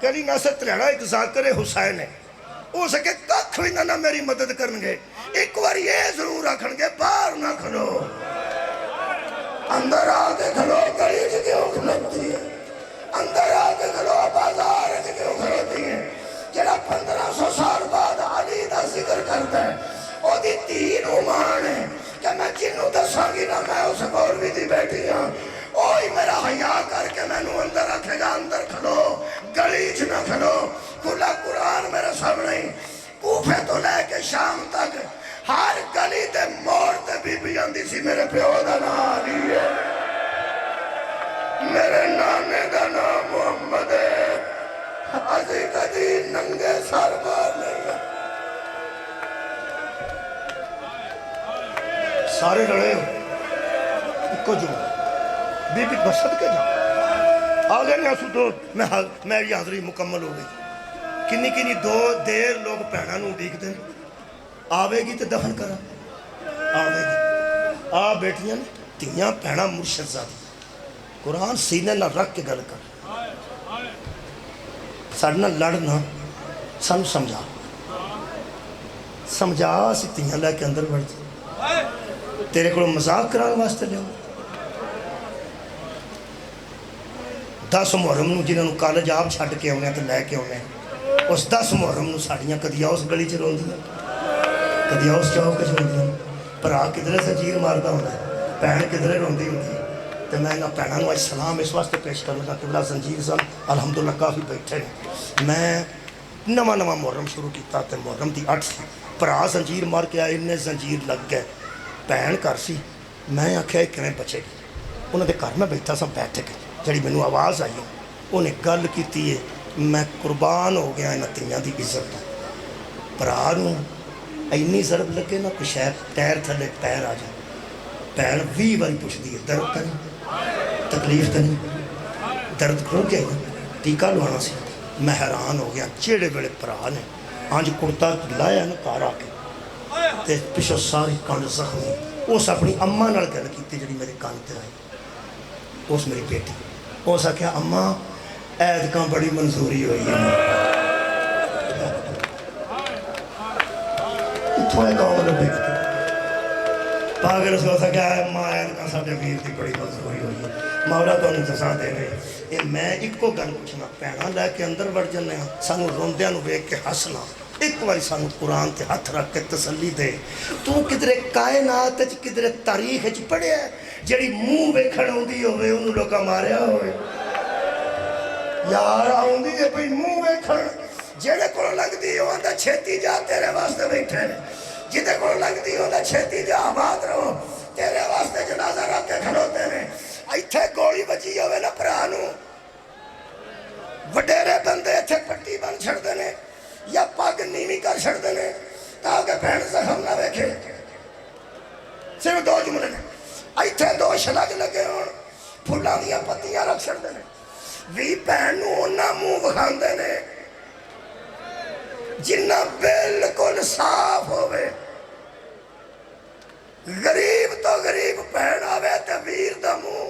ਕਹਿੰਦੀ ਨਾਸਰ ਤਰਿਆੜਾ ਇੱਕ ਜ਼ਾਕਰ ਹੁਸੈਨ ਹੈ, ਹੋ ਸਕੇ ਕੱਖ ਵੀ ਨਾ ਮੇਰੀ ਮਦਦ ਕਰਨਗੇ, ਇੱਕ ਵਾਰੀ ਇਹ ਜ਼ਰੂਰ ਆਖਣਗੇ ਬਾਹਰ ਨਾ ਖਲੋ, ਅੰਦਰ ਆ ਕੇ ਖਲੋ, ਗਲੀ 'ਚ ਕਿਉਂ ਖਲੋਤੀ ਹੈ, ਅੰਦਰ ਆ ਕੇ ਖਲੋ, ਬਾਜ਼ਾਰ 'ਚ ਕਿਉਂ ਖਲੋਤੀ ਹੈ। ਜਿਹੜਾ 1500 ਸਾਲ ਬਾਅਦ ਅਲੀ ਦਾ ਜ਼ਿਕਰ ਕਰਦਾ ਹੈ, ਉਹਦੀ ਧੀ ਨੂੰ ਮਾਣ ਹੈ کہ میں جنوں دساں گی نا میں اس مولوی دی بیٹھی ہاں، اوہی میرا حیا کر کے مینوں اندر رکھے گا، اندر کھلو، گلی چ نہ کھلو، کھلا قرآن میرے سامنے ہی، کوفے تو لے کے شام تک ہر گلی تے موڑ تے بی بی آندی سی میرے پیو دا نام علی ہے، میرے نانے دا نام محمد ہے، اسی کدی ننگے سر بار نہیں ہے۔ سارے لڑے ہو ایک جو بی بی بسد کے جا آ گئے نیاسو تو میری حاضری مکمل ہو گئی۔ کنی کنی دو دیر لوگ پہنا نو ڈیک دیں، آوے گی تو دفن کرا، آوے گی آ بیٹیاں تیاں پہنا مرشد زادی، قرآن سینے نہ رکھ کے گل کر، ساڑھنا لڑنا سانو سمجھا سمجھا سی تیاں لے کے اندر بڑھ جائے، تیرے کو مذاق کران واسطے لے 10 محرم نو جنہوں کالج آپ چھڑ کے ہونے تو لے کے ہونے، اس 10 محرم نو ساڑیاں کدیا اس گلی چ رون دیا، کدیا اس چوک چ رون دیا، پرا کدھرے زنجیر مارتا ہونا ہے، بہن کدھرے روندی ہوتی ہے، تو میں نہ بہنوں نو سلام اس واسطے پیش کروں گا کہ بلا زنجیر سن الحمدللہ کافی بیٹھے ہیں، میں نواں محرم شروع کیتا تے محرم دی 8 سی، پرا زنجیر مار کے آئے، انہیں زنجیر لگ گئے، بہن گھر سی، میں آخیا کیویں بچے گی، انہوں نے گھر میں بیٹھا سا بیٹھ کے، جڑی مینوں آواز آئی انہیں گل کیتی ہے، میں قربان ہو گیا انہاں تیاں دی عزت، پرا نوں اینی ضرب لگے نہ کوئی شاید پیر تھلے پیر آ جائے، بہن 20 باری پوچھدی ہے درد تو نہیں، تکلیف تو نہیں، درد کھڑ گیا ٹیکہ لوانا سی، میں حیران ہو گیا، چیڑے ویلے پرا نے آج کرتا لایا نا گھر آ کے تے پچھو ساری کنڈ زخمی، اس اپنی اماں نال گل کیتی جڑی میرے کان تے آئی، اس میری بیٹی اس آخیا اماں ایدکاں بڑی منظوری ہوئی ہے، تھوڑے گاؤں نے بیٹھ کے پاگل اس کو آخیا اماں ایدکاں ساڈے ویر دی بڑی منظوری ہوئی ہے، مولا تو نہیں دساں دے رہے، میں ایک کو گل پوچھنا، پینا لے کے اندر وڑ جانے ہاں، سانو روندیاں نو ویکھ کے ہسنا، ایک باری سانو قرآن تے ہاتھ رکھ کے تسلی دے، تو کدھرے کائنات وچ کدھرے تاریخ وچ پڑھیا ہے جڑی منہ ویکھن آوندی ہوئے انہوں لوکاں ماریا ہوئے، یار آوندی ہے بھئی منہ ویکھن، جڑے کولوں لگدی ہوندا چھیتی جا تیرے واسطے بیٹھے نے، جدے کولوں لگدی ہوندا چھیتی جا آباد رہو تیرے واسطے جنازہ رکھ کے کھڑوتے نے، ایتھے گولی بچی ہوئے نا بھرا نوں، وڈیرے بندے ایتھے پٹی بن چھڑدے نے یا پاگ نیوی کر چھڑدے نے تاکہ بہن زخم نہ ویکھے، صرف 2 جملے نے، ایتھے 2 شلگ لگے ہون پھلاں دیاں پتیاں رکھ چھڑدے نے، وی بہن نوں انہاں منہ وکھاندے نے جنہ بالکل صاف ہوئے، غریب تو غریب بہن آوے تے ویر دا منہ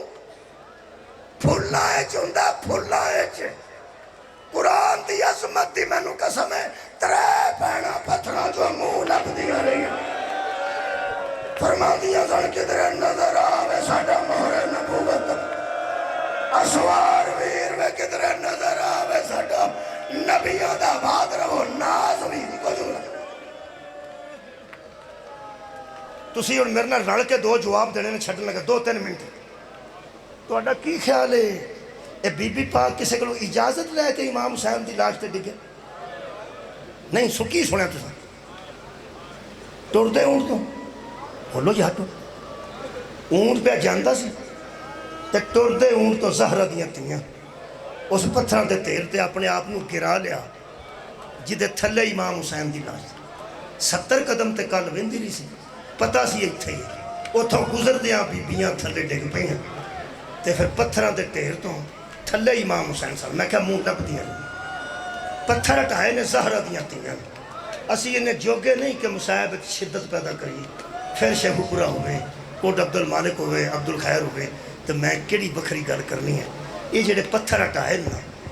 پھلا اچ ہوندا، پھلا اچ قرآن دی عظمت دی مینوں قسم ہے، 3 بہناں پتھراں جو منہ لب دیاں رہیاں، فرماندیاں سن کدھر نظر آوے ساڈا مہر نبوت، اسوار ویر میں کدھر نظر آوے ساڈا نبیوں دا باد رہو، ناز بھی کو جملہ تسی ہن میرے نال رل کے 2 جواب دینے نے چھڈن لگے 2-3 منٹ، تہاڈا کی خیال ہے اے بی بی پاک کسے کولوں اجازت لے کے امام حسین دی لاش تے ڈگے؟ نہیں سکی سنیا تساں، ٹردے اونٹ تو بولو جی ہٹو، اونٹ پہ جاندا سی تے ٹردے اونٹ تو زہرا دیاں تیاں اس پتھراں دے تیر تے اپنے آپ نو گرا لیا جدے تھلے امام حسین دی لاش 70 قدم تے کل ویندی رہی سی، پتہ سی ایتھے ہی اتھوں گزردیاں بیبیاں تھلے ڈگ پئیاں تے پھر پتھراں دے ٹیر تو تھلے امام حسین صاحب، میں کہا منہ ٹپ دیاں پتھر ہٹائے نے زہرا دیاں تیاں، اسی انہیں جوگے نہیں کہ مصائب شدت پیدا کریے، پھر شیخ پورا ہوئے، کوٹ عبد المالک ہوئے، عبد الخیر ہوئے، تو میں کیڑی بکھری گل کرنی ہے، یہ جڑے پتھر ہٹائے نا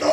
2